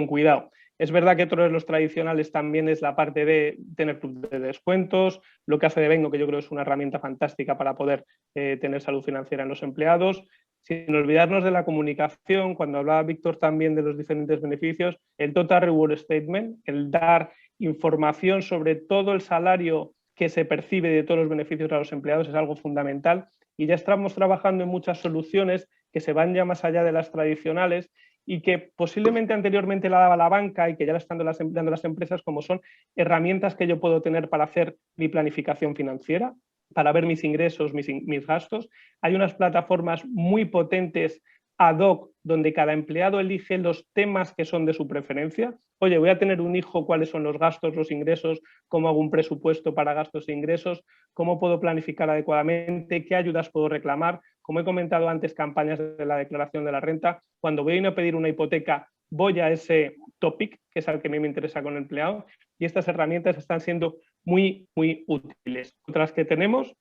cuidado. Es verdad que otro de los tradicionales también es la parte de tener club de descuentos, lo que hace Devengo, que yo creo es una herramienta fantástica para poder tener salud financiera en los empleados. Sin olvidarnos de la comunicación, cuando hablaba Víctor también de los diferentes beneficios, el Total Reward Statement, el dar información sobre todo el salario que se percibe de todos los beneficios a los empleados es algo fundamental y ya estamos trabajando en muchas soluciones que se van ya más allá de las tradicionales y que posiblemente anteriormente la daba la banca y que ya la están dando las empresas, como son herramientas que yo puedo tener para hacer mi planificación financiera, para ver mis ingresos, mis gastos. Hay unas plataformas muy potentes ad hoc, donde cada empleado elige los temas que son de su preferencia. Oye, voy a tener un hijo, ¿cuáles son los gastos, los ingresos? ¿Cómo hago un presupuesto para gastos e ingresos? ¿Cómo puedo planificar adecuadamente? ¿Qué ayudas puedo reclamar? Como he comentado antes, campañas de la declaración de la renta. Cuando voy a pedir una hipoteca, voy a ese topic, que es al que a mí me interesa con el empleado, y estas herramientas están siendo muy, muy útiles. Otras que tenemos,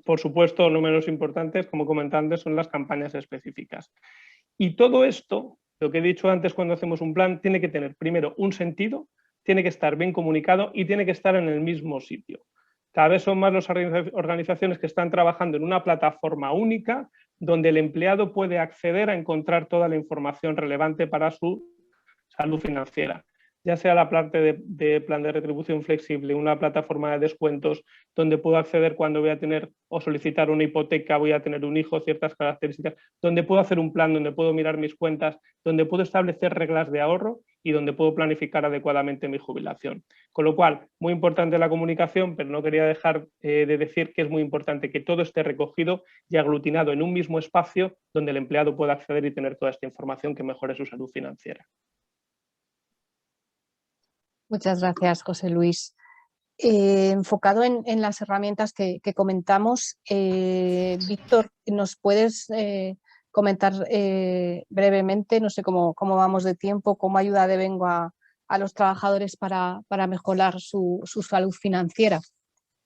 por supuesto, no menos importantes, como comenté antes, son las campañas específicas. Y todo esto, lo que he dicho antes cuando hacemos un plan, tiene que tener primero un sentido, tiene que estar bien comunicado y tiene que estar en el mismo sitio. Cada vez son más las organizaciones que están trabajando en una plataforma única donde el empleado puede acceder a encontrar toda la información relevante para su salud financiera. Ya sea la parte de plan de retribución flexible, una plataforma de descuentos donde puedo acceder cuando voy a tener o solicitar una hipoteca, voy a tener un hijo, ciertas características, donde puedo hacer un plan, donde puedo mirar mis cuentas, donde puedo establecer reglas de ahorro y donde puedo planificar adecuadamente mi jubilación. Con lo cual, muy importante la comunicación, pero no quería dejar de decir que es muy importante que todo esté recogido y aglutinado en un mismo espacio donde el empleado pueda acceder y tener toda esta información que mejore su salud financiera. Muchas gracias, José Luis. Enfocado en las herramientas que comentamos, Víctor, ¿nos puedes comentar brevemente, no sé cómo vamos de tiempo, cómo ayuda Devengo a los trabajadores para mejorar su salud financiera?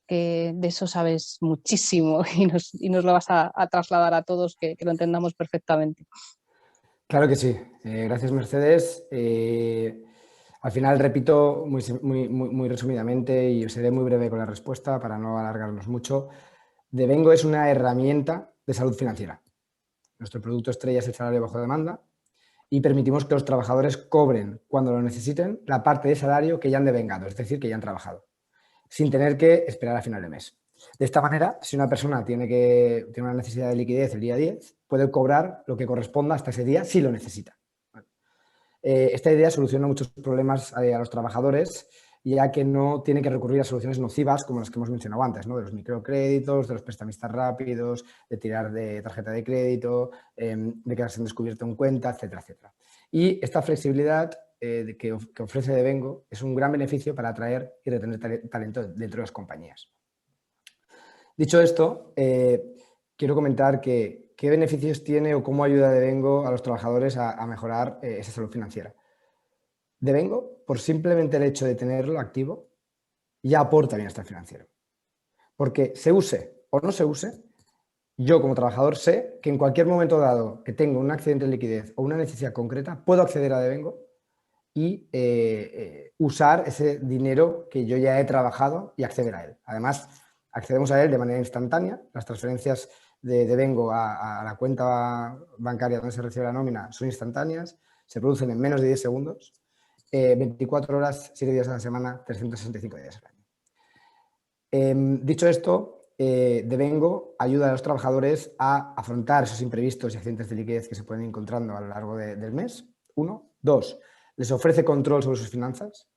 Que de eso sabes muchísimo y nos lo vas a trasladar a todos, que lo entendamos perfectamente. Claro que sí. Gracias, Mercedes. Al final repito muy resumidamente y seré muy breve con la respuesta para no alargarnos mucho. Devengo es una herramienta de salud financiera. Nuestro producto estrella es el salario bajo demanda y permitimos que los trabajadores cobren cuando lo necesiten la parte de salario que ya han devengado, es decir, que ya han trabajado, sin tener que esperar a final de mes. De esta manera, si una persona tiene una necesidad de liquidez el día 10, puede cobrar lo que corresponda hasta ese día si lo necesita. Esta idea soluciona muchos problemas a los trabajadores, ya que no tienen que recurrir a soluciones nocivas como las que hemos mencionado antes, ¿no? De los microcréditos, de los prestamistas rápidos, de tirar de tarjeta de crédito, de quedarse en descubierto en cuenta, etcétera, etcétera. Y esta flexibilidad que ofrece Devengo es un gran beneficio para atraer y retener talento dentro de las compañías. Dicho esto, quiero comentar qué beneficios tiene o cómo ayuda Devengo a los trabajadores a mejorar esa salud financiera. Devengo, por simplemente el hecho de tenerlo activo, ya aporta bienestar financiero. Porque se use o no se use, yo como trabajador sé que en cualquier momento dado que tengo un accidente de liquidez o una necesidad concreta, puedo acceder a Devengo y usar ese dinero que yo ya he trabajado y acceder a él. Además, accedemos a él de manera instantánea. Las transferencias de Devengo a la cuenta bancaria donde se recibe la nómina son instantáneas, se producen en menos de 10 segundos, 24 horas, 7 días a la semana, 365 días al año. Dicho esto, Devengo ayuda a los trabajadores a afrontar esos imprevistos y accidentes de liquidez que se pueden ir encontrando a lo largo del mes. 1. 2. Les ofrece control sobre sus finanzas.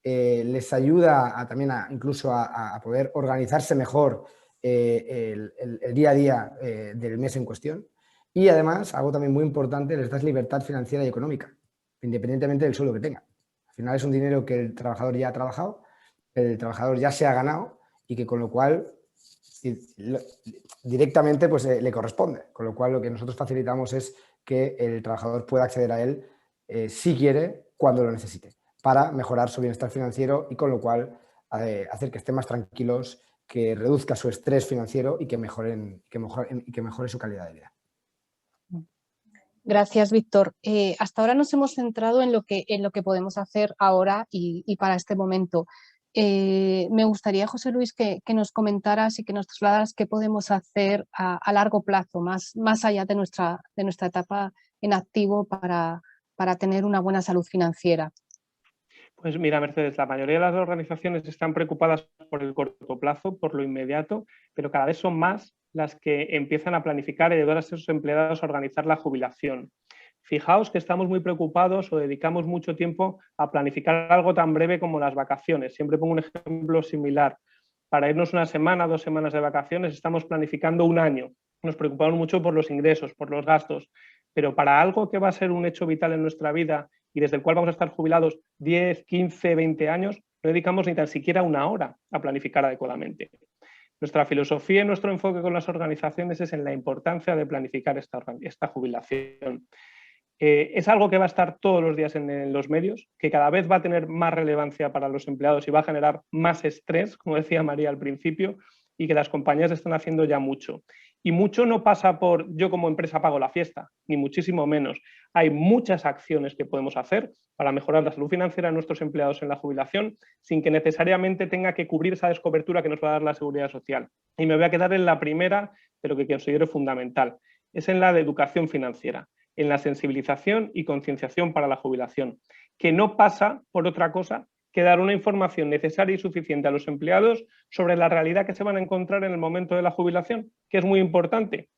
Les ayuda también incluso a poder organizarse mejor el día a día del mes en cuestión. Y además, algo también muy importante, les das libertad financiera y económica, independientemente del sueldo que tengan. Al final es un dinero que el trabajador ya ha trabajado, el trabajador ya se ha ganado y que con lo cual directamente pues, le corresponde. Con lo cual lo que nosotros facilitamos es que el trabajador pueda acceder a él si quiere, cuando lo necesite, para mejorar su bienestar financiero y con lo cual hacer que estén más tranquilos, que reduzca su estrés financiero y que mejore su calidad de vida. Gracias, Víctor. Hasta ahora nos hemos centrado en lo que podemos hacer ahora y para este momento. Me gustaría, José Luis, que nos comentaras y que nos trasladaras qué podemos hacer a largo plazo, más allá de nuestra etapa en activo para tener una buena salud financiera. Pues mira, Mercedes, la mayoría de las organizaciones están preocupadas por el corto plazo, por lo inmediato, pero cada vez son más las que empiezan a planificar y ayudar a sus empleados a organizar la jubilación. Fijaos que estamos muy preocupados o dedicamos mucho tiempo a planificar algo tan breve como las vacaciones. Siempre pongo un ejemplo similar. Para irnos una semana, 2 semanas de vacaciones, estamos planificando un año. Nos preocupamos mucho por los ingresos, por los gastos, pero para algo que va a ser un hecho vital en nuestra vida y desde el cual vamos a estar jubilados 10, 15, 20 años, no dedicamos ni tan siquiera una hora a planificar adecuadamente. Nuestra filosofía y nuestro enfoque con las organizaciones es en la importancia de planificar esta jubilación. Es algo que va a estar todos los días en los medios, que cada vez va a tener más relevancia para los empleados y va a generar más estrés, como decía María al principio, y que las compañías están haciendo ya mucho. Y mucho no pasa por yo como empresa pago la fiesta, ni muchísimo menos. Hay muchas acciones que podemos hacer para mejorar la salud financiera de nuestros empleados en la jubilación sin que necesariamente tenga que cubrir esa descobertura que nos va a dar la seguridad social. Y me voy a quedar en la primera, pero que considero fundamental. Es en la de educación financiera, en la sensibilización y concienciación para la jubilación, que no pasa por otra cosa que dar una información necesaria y suficiente a los empleados sobre la realidad que se van a encontrar en el momento de la jubilación, que es muy importante.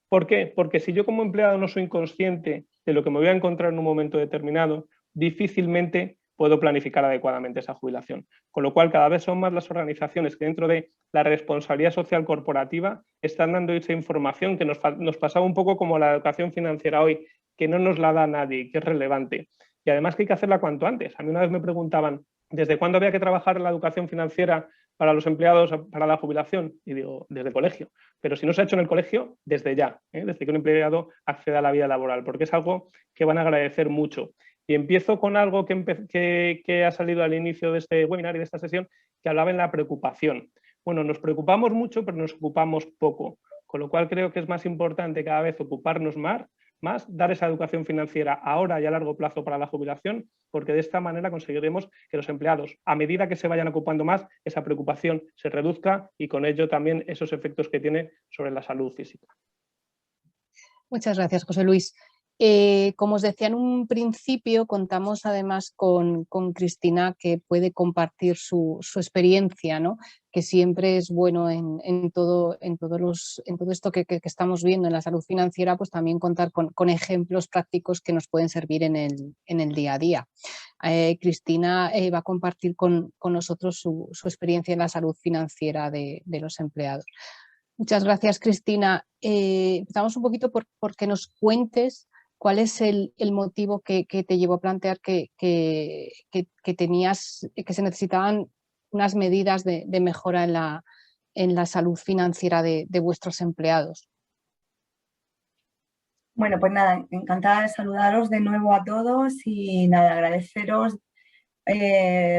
¿Por qué? Porque si yo como empleado no soy consciente de lo que me voy a encontrar en un momento determinado, difícilmente puedo planificar adecuadamente esa jubilación. Con lo cual, cada vez son más las organizaciones que dentro de la responsabilidad social corporativa están dando esa información que nos pasaba un poco como la educación financiera hoy, que no nos la da nadie, que es relevante. Y además que hay que hacerla cuanto antes. A mí una vez me preguntaban, ¿desde cuándo había que trabajar en la educación financiera para los empleados para la jubilación? Y digo, desde el colegio. Pero si no se ha hecho en el colegio, desde ya, desde que un empleado acceda a la vida laboral, porque es algo que van a agradecer mucho. Y empiezo con algo que ha salido al inicio de este webinar y de esta sesión, que hablaba en la preocupación. Bueno, nos preocupamos mucho, pero nos ocupamos poco. Con lo cual creo que es más importante cada vez ocuparnos más, dar esa educación financiera ahora y a largo plazo para la jubilación, porque de esta manera conseguiremos que los empleados, a medida que se vayan ocupando más, esa preocupación se reduzca y con ello también esos efectos que tiene sobre la salud física. Muchas gracias, José Luis. Como os decía en un principio, contamos además con Cristina, que puede compartir su experiencia, ¿no? Que siempre es bueno en todo esto que estamos viendo en la salud financiera, pues también contar con ejemplos prácticos que nos pueden servir en el día a día. Cristina va a compartir con nosotros su experiencia en la salud financiera de los empleados. Muchas gracias, Cristina. Empezamos un poquito por que nos cuentes cuál es el motivo que te llevó a plantear que se necesitaban unas medidas de mejora en la salud financiera de vuestros empleados. Bueno, pues nada, encantada de saludaros de nuevo a todos y nada, agradeceros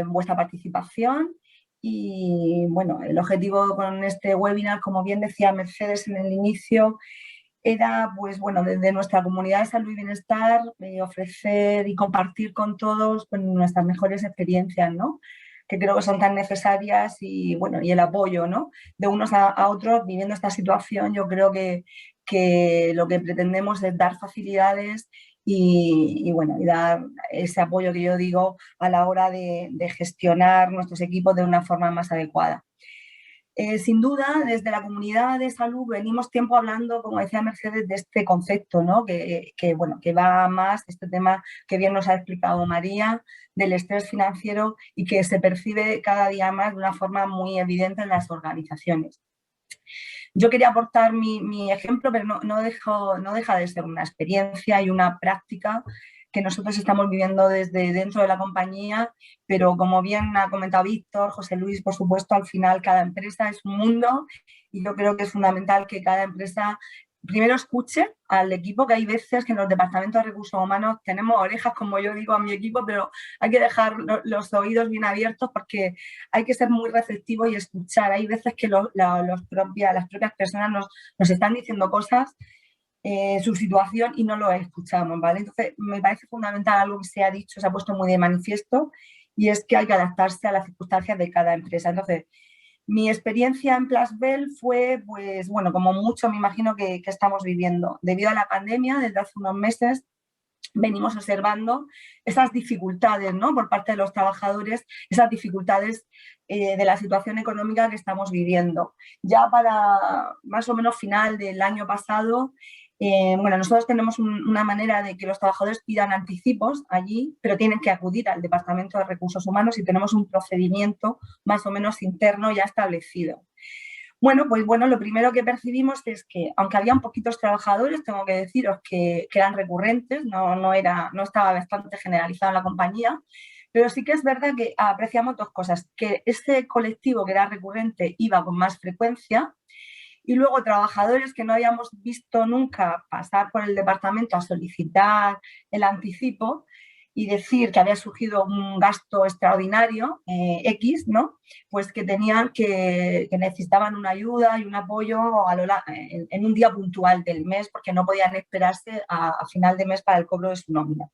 vuestra participación. Y bueno, el objetivo con este webinar, como bien decía Mercedes en el inicio, era, pues bueno, desde nuestra comunidad de salud y bienestar, ofrecer y compartir con todos pues, nuestras mejores experiencias, ¿no? Que creo que son tan necesarias y bueno, y el apoyo, ¿no? De unos a otros viviendo esta situación. Yo creo que lo que pretendemos es dar facilidades y bueno, y dar ese apoyo que yo digo a la hora de gestionar nuestros equipos de una forma más adecuada. Sin duda, desde la comunidad de salud venimos tiempo hablando, como decía Mercedes, de este concepto, ¿no? que va más, este tema que bien nos ha explicado María, del estrés financiero y que se percibe cada día más de una forma muy evidente en las organizaciones. Yo quería aportar mi ejemplo, pero no deja de ser una experiencia y una práctica que nosotros estamos viviendo desde dentro de la compañía, pero como bien ha comentado Víctor, José Luis, por supuesto, al final cada empresa es un mundo y yo creo que es fundamental que cada empresa primero escuche al equipo, que hay veces que en los departamentos de recursos humanos tenemos orejas, como yo digo a mi equipo, pero hay que dejar los oídos bien abiertos porque hay que ser muy receptivo y escuchar. Hay veces que las propias personas nos están diciendo cosas, su situación, y no lo escuchamos, ¿vale? Entonces, me parece fundamental algo que se ha dicho, se ha puesto muy de manifiesto, y es que hay que adaptarse a las circunstancias de cada empresa. Entonces, mi experiencia en Plasbel fue, pues, bueno, como mucho me imagino que estamos viviendo. Debido a la pandemia, desde hace unos meses, venimos observando esas dificultades, ¿no?, por parte de los trabajadores, esas dificultades de la situación económica que estamos viviendo. Ya para más o menos final del año pasado, bueno, nosotros tenemos una manera de que los trabajadores pidan anticipos allí, pero tienen que acudir al Departamento de Recursos Humanos y tenemos un procedimiento más o menos interno ya establecido. Bueno, pues bueno, lo primero que percibimos es que, aunque habían poquitos trabajadores, tengo que deciros que eran recurrentes, no estaba bastante generalizado en la compañía, pero sí que es verdad que apreciamos dos cosas: que ese colectivo que era recurrente iba con más frecuencia, y luego trabajadores que no habíamos visto nunca pasar por el departamento a solicitar el anticipo y decir que había surgido un gasto extraordinario, X, ¿no? Pues que necesitaban una ayuda y un apoyo en un día puntual del mes, porque no podían esperarse a final de mes para el cobro de su nómina.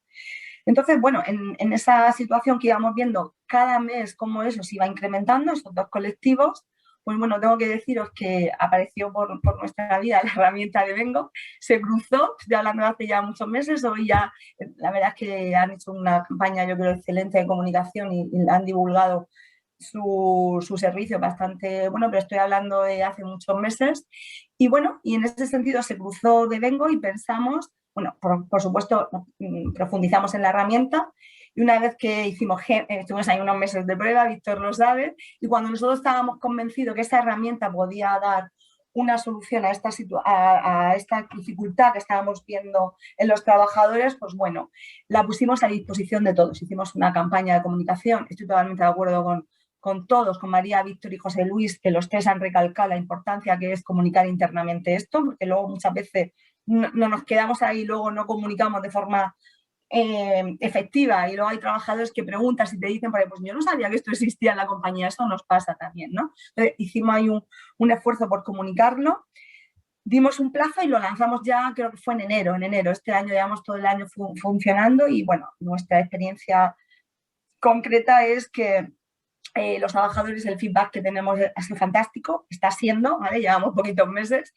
Entonces, bueno, en esa situación que íbamos viendo cada mes cómo eso se iba incrementando, esos dos colectivos, pues bueno, tengo que deciros que apareció por nuestra vida la herramienta de Vengo, se cruzó, estoy hablando de hace ya muchos meses. Hoy ya, la verdad es que han hecho una campaña, yo creo, excelente de comunicación y han divulgado su servicio bastante bueno, pero estoy hablando de hace muchos meses. Y bueno, y en ese sentido se cruzó de Vengo y pensamos, bueno, por supuesto, profundizamos en la herramienta. Y una vez que estuvimos ahí unos meses de prueba, Víctor lo sabe, y cuando nosotros estábamos convencidos que esa herramienta podía dar una solución a esta dificultad que estábamos viendo en los trabajadores, pues bueno, la pusimos a disposición de todos. Hicimos una campaña de comunicación, estoy totalmente de acuerdo con todos, con María, Víctor y José Luis, que los tres han recalcado la importancia que es comunicar internamente esto, porque luego muchas veces no nos quedamos ahí y luego no comunicamos de forma efectiva, y luego hay trabajadores que preguntan si te dicen, pues yo no sabía que esto existía en la compañía. Eso nos pasa también, ¿no? Entonces, hicimos ahí un esfuerzo por comunicarlo, dimos un plazo y lo lanzamos ya, creo que fue en enero. Este año llevamos todo el año funcionando y bueno, nuestra experiencia concreta es que los trabajadores, el feedback que tenemos ha sido fantástico, está siendo, ¿vale? Llevamos poquitos meses.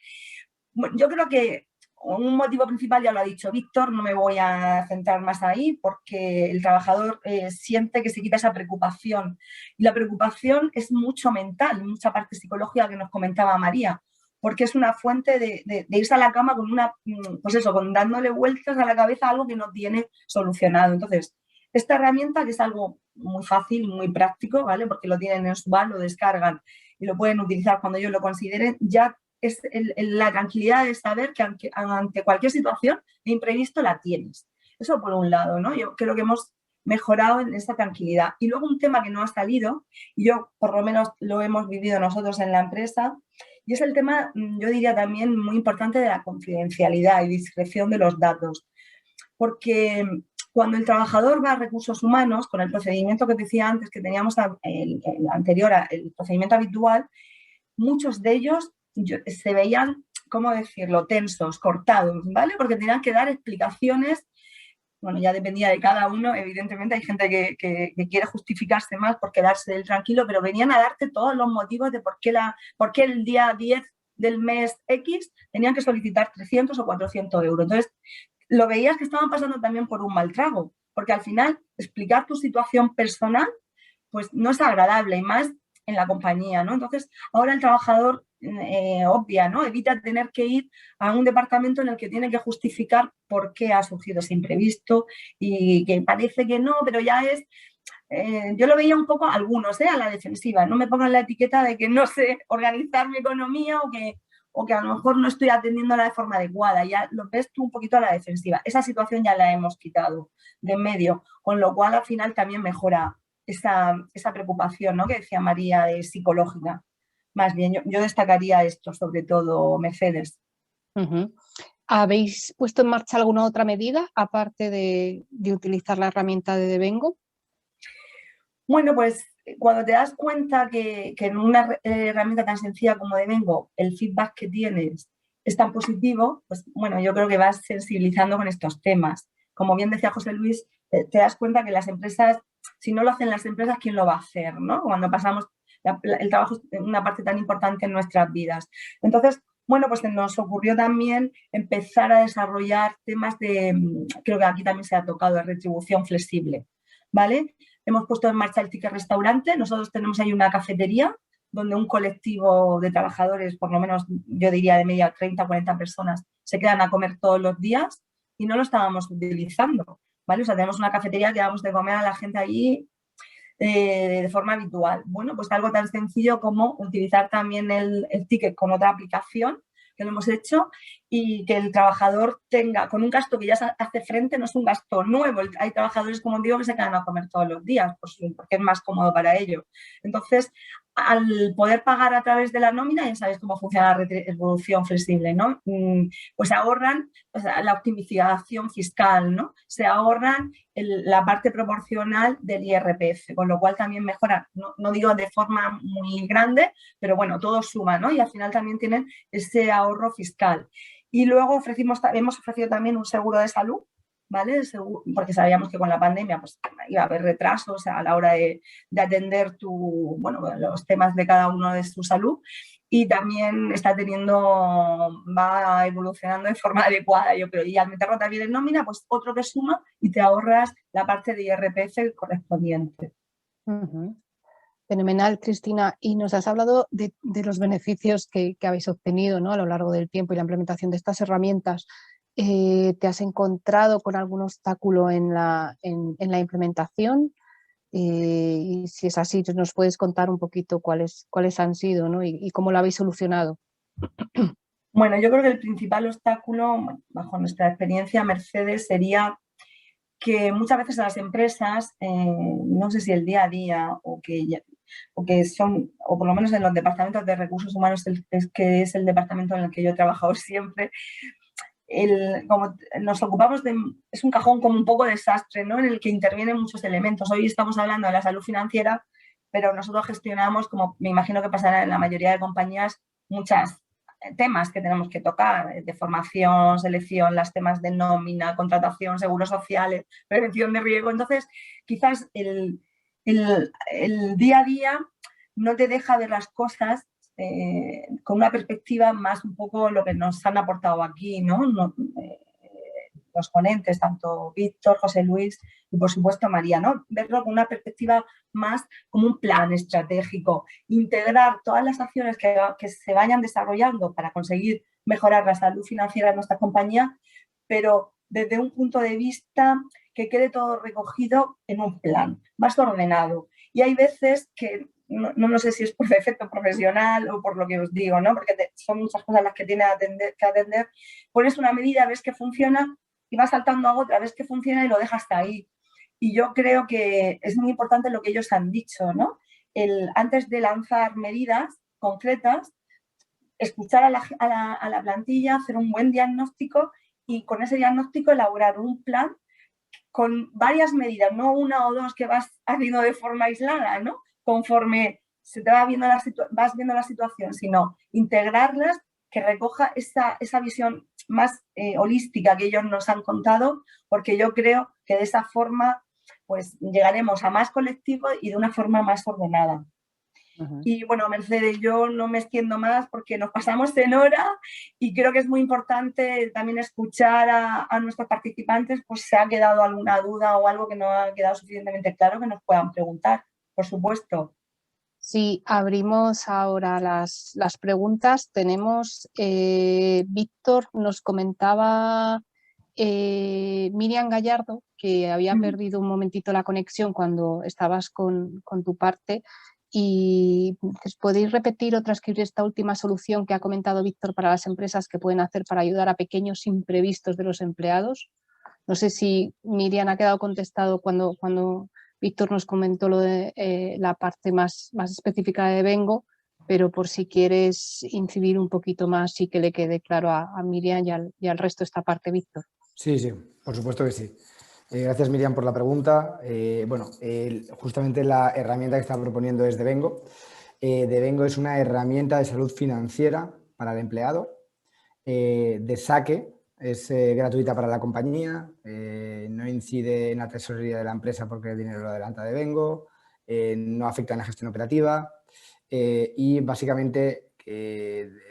Bueno, yo creo que un motivo principal ya lo ha dicho Víctor, no me voy a centrar más ahí, porque el trabajador siente que se quita esa preocupación, y la preocupación es mucho mental, mucha parte psicológica que nos comentaba María, porque es una fuente de irse a la cama con dándole vueltas a la cabeza a algo que no tiene solucionado. Entonces, esta herramienta, que es algo muy fácil, muy práctico, ¿vale?, porque lo tienen en su bar, lo descargan y lo pueden utilizar cuando ellos lo consideren, ya es la tranquilidad de saber que ante cualquier situación de imprevisto la tienes. Eso por un lado, ¿no? Yo creo que hemos mejorado en esta tranquilidad. Y luego un tema que no ha salido, y yo por lo menos lo hemos vivido nosotros en la empresa, y es el tema, yo diría también muy importante, de la confidencialidad y discreción de los datos. Porque cuando el trabajador va a recursos humanos, con el procedimiento que decía antes, que teníamos el anterior, el procedimiento habitual, muchos de ellos se veían, ¿cómo decirlo?, tensos, cortados, ¿vale? Porque tenían que dar explicaciones. Bueno, ya dependía de cada uno, evidentemente hay gente que quiere justificarse más por quedarse del tranquilo, pero venían a darte todos los motivos de por qué el día 10 del mes X tenían que solicitar 300 o 400 euros. Entonces, lo veías que estaban pasando también por un mal trago, porque al final explicar tu situación personal pues no es agradable, y más en la compañía, ¿no? Entonces, ahora el trabajador obvia, ¿no? Evita tener que ir a un departamento en el que tiene que justificar por qué ha surgido ese imprevisto, y que parece que no, pero ya es yo lo veía un poco, algunos, a la defensiva. No me pongan la etiqueta de que no sé organizar mi economía o que a lo mejor no estoy atendiéndola de forma adecuada. Ya lo ves tú un poquito a la defensiva. Esa situación ya la hemos quitado de en medio, con lo cual al final también mejora esa preocupación, ¿no?, que decía María, de psicológica. Más bien, yo destacaría esto, sobre todo, Mercedes. ¿Habéis puesto en marcha alguna otra medida, aparte de utilizar la herramienta de Devengo? Bueno, pues cuando te das cuenta que en una herramienta tan sencilla como Devengo el feedback que tienes es tan positivo, pues bueno, yo creo que vas sensibilizando con estos temas. Como bien decía José Luis, te das cuenta que las empresas, si no lo hacen las empresas, ¿quién lo va a hacer, ¿no? Cuando pasamos, el trabajo es una parte tan importante en nuestras vidas. Entonces, bueno, pues nos ocurrió también empezar a desarrollar temas creo que aquí también se ha tocado, de retribución flexible, ¿vale? Hemos puesto en marcha el ticket restaurante. Nosotros tenemos ahí una cafetería donde un colectivo de trabajadores, por lo menos yo diría de media 30 o 40 personas, se quedan a comer todos los días y no lo estábamos utilizando, ¿vale? O sea, tenemos una cafetería que damos de comer a la gente allí de forma habitual. Bueno, pues algo tan sencillo como utilizar también el ticket con otra aplicación, que lo hemos hecho, y que el trabajador tenga, con un gasto que ya se hace frente, no es un gasto nuevo. Hay trabajadores, como digo, que se quedan a comer todos los días, pues, porque es más cómodo para ellos. Entonces, al poder pagar a través de la nómina, ya sabes cómo funciona la retribución flexible, ¿no? Pues ahorran, pues, la optimización fiscal, ¿no? Se ahorran la parte proporcional del IRPF, con lo cual también mejoran, no digo de forma muy grande, pero bueno, todo suma, ¿no? Y al final también tienen ese ahorro fiscal. Y luego hemos ofrecido también un seguro de salud, ¿vale? Porque sabíamos que con la pandemia pues, iba a haber retrasos a la hora de atender los temas de cada uno de su salud, y también va evolucionando de forma adecuada, yo creo. Y al meterlo también en nómina, pues otro que suma y te ahorras la parte de IRPF correspondiente. Fenomenal, Cristina. Y nos has hablado de los beneficios que habéis obtenido, ¿no?, a lo largo del tiempo y la implementación de estas herramientas. ¿Te has encontrado con algún obstáculo en la implementación? Y si es así, nos puedes contar un poquito cuáles han sido, ¿no?, y cómo lo habéis solucionado. Bueno, yo creo que el principal obstáculo, bajo nuestra experiencia, Mercedes, sería que muchas veces a las empresas, no sé si el día a día o por lo menos en los departamentos de recursos humanos, que es el departamento en el que yo he trabajado siempre, como nos ocupamos es un cajón como un poco desastre, ¿no?, en el que intervienen muchos elementos. Hoy estamos hablando de la salud financiera, pero nosotros gestionamos, como me imagino que pasará en la mayoría de compañías, muchos temas que tenemos que tocar, de formación, selección, los temas de nómina, contratación, seguros sociales, prevención de riesgo. Entonces, quizás el día a día no te deja ver las cosas con una perspectiva más un poco lo que nos han aportado aquí, ¿no? Los ponentes, tanto Víctor, José Luis y por supuesto María, ¿no? Verlo con una perspectiva más como un plan estratégico, integrar todas las acciones que se vayan desarrollando para conseguir mejorar la salud financiera de nuestra compañía, pero desde un punto de vista que quede todo recogido en un plan, más ordenado. Y hay veces que no sé si es por defecto profesional o por lo que os digo, ¿no?, porque son muchas cosas las que tiene que atender. Pones una medida, ves que funciona y vas saltando a otra, ves que funciona y lo dejas hasta ahí. Y yo creo que es muy importante lo que ellos han dicho, ¿no? Antes de lanzar medidas concretas, escuchar a la plantilla, hacer un buen diagnóstico y con ese diagnóstico elaborar un plan con varias medidas, no una o dos que vas haciendo de forma aislada, ¿no?, conforme se te vas viendo la situación, sino integrarlas, que recoja esa visión más holística que ellos nos han contado, porque yo creo que de esa forma pues llegaremos a más colectivos y de una forma más ordenada. Y bueno, Mercedes, yo no me extiendo más porque nos pasamos en hora y creo que es muy importante también escuchar a nuestros participantes, pues si ha quedado alguna duda o algo que no ha quedado suficientemente claro, que nos puedan preguntar, por supuesto. Sí, abrimos ahora las preguntas. Tenemos, Víctor nos comentaba Miriam Gallardo, que había perdido un momentito la conexión cuando estabas con tu parte, y ¿podéis repetir o transcribir esta última solución que ha comentado Víctor para las empresas que pueden hacer para ayudar a pequeños imprevistos de los empleados? No sé si Miriam ha quedado contestado cuando Víctor nos comentó lo de la parte más específica de Devengo, pero por si quieres incidir un poquito más y que le quede claro a Miriam y al resto esta parte, Víctor. Sí, por supuesto que sí. Gracias, Miriam, por la pregunta. Justamente la herramienta que está proponiendo es Devengo. Devengo es una herramienta de salud financiera para el empleado, de saque, es gratuita para la compañía, no incide en la tesorería de la empresa porque el dinero lo adelanta Devengo, no afecta en la gestión operativa y básicamente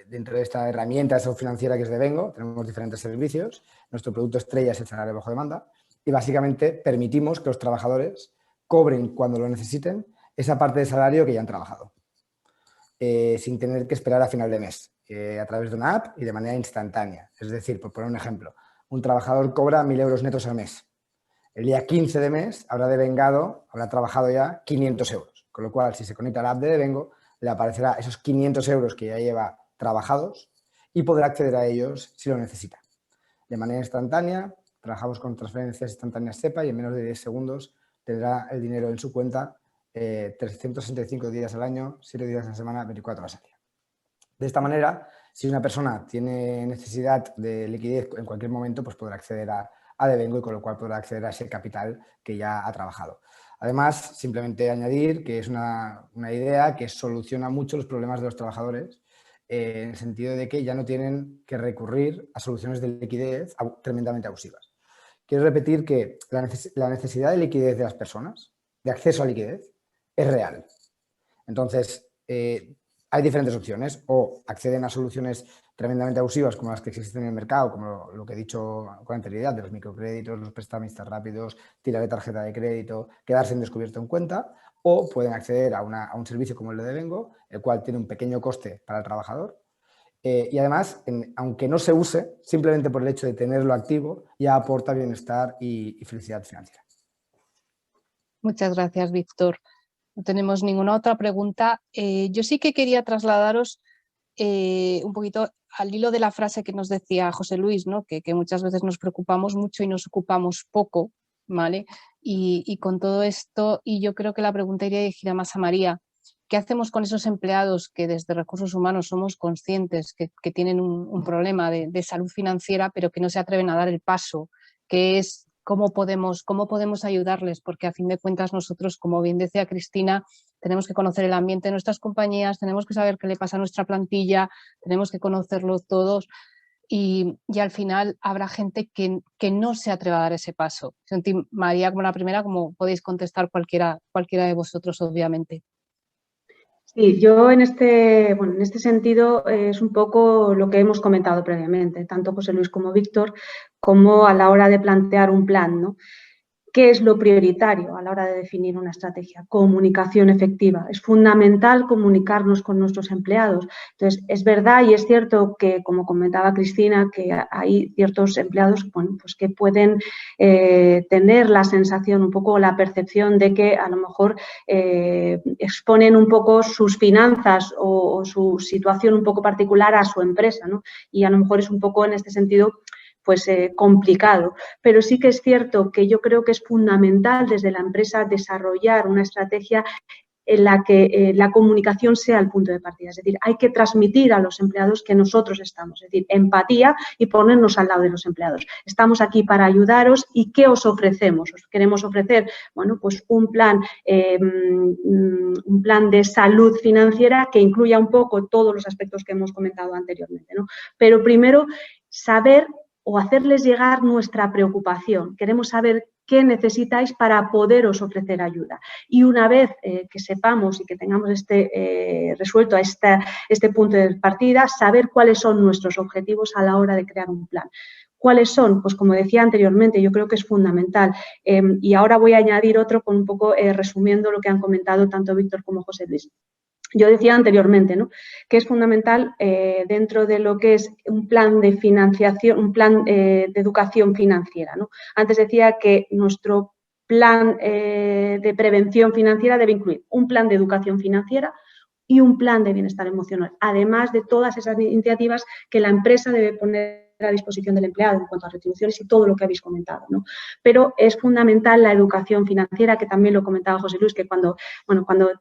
dentro de esta herramienta de salud financiera que es Devengo tenemos diferentes servicios. Nuestro producto estrella es el salario bajo demanda y básicamente permitimos que los trabajadores cobren cuando lo necesiten esa parte de salario que ya han trabajado, sin tener que esperar a final de mes, a través de una app y de manera instantánea. Es decir, por poner un ejemplo, un trabajador cobra 1.000 euros netos al mes. El día 15 de mes habrá trabajado ya 500 euros, con lo cual si se conecta a la app de Devengo le aparecerá esos 500 euros que ya lleva trabajados y podrá acceder a ellos si lo necesita. De manera instantánea, trabajamos con transferencias instantáneas SEPA y en menos de 10 segundos tendrá el dinero en su cuenta 365 días al año, 7 días a la semana, 24 horas al día. De esta manera, si una persona tiene necesidad de liquidez en cualquier momento, pues podrá acceder a Devengo y con lo cual podrá acceder a ese capital que ya ha trabajado. Además, simplemente añadir que es una idea que soluciona mucho los problemas de los trabajadores en el sentido de que ya no tienen que recurrir a soluciones de liquidez tremendamente abusivas. Quiero repetir que la necesidad de liquidez de las personas, de acceso a liquidez, es real. Entonces, hay diferentes opciones, o acceden a soluciones tremendamente abusivas como las que existen en el mercado, como lo que he dicho con anterioridad, de los microcréditos, los prestamistas rápidos, tirar de tarjeta de crédito, quedarse en descubierto en cuenta, o pueden acceder a un servicio como el de Devengo, el cual tiene un pequeño coste para el trabajador y además, aunque no se use, simplemente por el hecho de tenerlo activo, ya aporta bienestar y felicidad financiera. Muchas gracias, Víctor. No tenemos ninguna otra pregunta. Yo sí que quería trasladaros un poquito al hilo de la frase que nos decía José Luis, ¿no? que muchas veces nos preocupamos mucho y nos ocupamos poco, ¿vale? Y con todo esto, y yo creo que la pregunta iría dirigida más a María. ¿Qué hacemos con esos empleados que desde Recursos Humanos somos conscientes que tienen un problema de salud financiera, pero que no se atreven a dar el paso? Que es cómo podemos ayudarles, porque a fin de cuentas nosotros, como bien decía Cristina, tenemos que conocer el ambiente de nuestras compañías, tenemos que saber qué le pasa a nuestra plantilla, tenemos que conocerlo todos y al final habrá gente que no se atreva a dar ese paso. Sentí María como la primera, como podéis contestar cualquiera de vosotros, obviamente. Sí, yo en este sentido es un poco lo que hemos comentado previamente, tanto José Luis como Víctor, como a la hora de plantear un plan, ¿no? ¿Qué es lo prioritario a la hora de definir una estrategia? Comunicación efectiva. Es fundamental comunicarnos con nuestros empleados. Entonces, es verdad y es cierto que, como comentaba Cristina, que hay ciertos empleados pues que pueden tener la sensación, un poco la percepción de que a lo mejor exponen un poco sus finanzas o su situación un poco particular a su empresa, ¿no? Y a lo mejor es un poco en este sentido pues complicado, pero sí que es cierto que yo creo que es fundamental desde la empresa desarrollar una estrategia en la que la comunicación sea el punto de partida, es decir, hay que transmitir a los empleados que nosotros estamos, es decir, empatía y ponernos al lado de los empleados. Estamos aquí para ayudaros y ¿qué os ofrecemos? Os queremos ofrecer, bueno, pues un plan de salud financiera que incluya un poco todos los aspectos que hemos comentado anteriormente, ¿no? Pero primero, saber o hacerles llegar nuestra preocupación. Queremos saber qué necesitáis para poderos ofrecer ayuda. Y una vez que sepamos y que tengamos resuelto este punto de partida, saber cuáles son nuestros objetivos a la hora de crear un plan. ¿Cuáles son? Pues como decía anteriormente, yo creo que es fundamental. Y ahora voy a añadir otro con un poco resumiendo lo que han comentado tanto Víctor como José Luis. Yo decía anteriormente, ¿no?, que es fundamental dentro de lo que es un plan de financiación, un plan de educación financiera, ¿no? Antes decía que nuestro plan de prevención financiera debe incluir un plan de educación financiera y un plan de bienestar emocional, además de todas esas iniciativas que la empresa debe poner a disposición del empleado en cuanto a retribuciones y todo lo que habéis comentado, ¿no? Pero es fundamental la educación financiera, que también lo comentaba José Luis, que cuando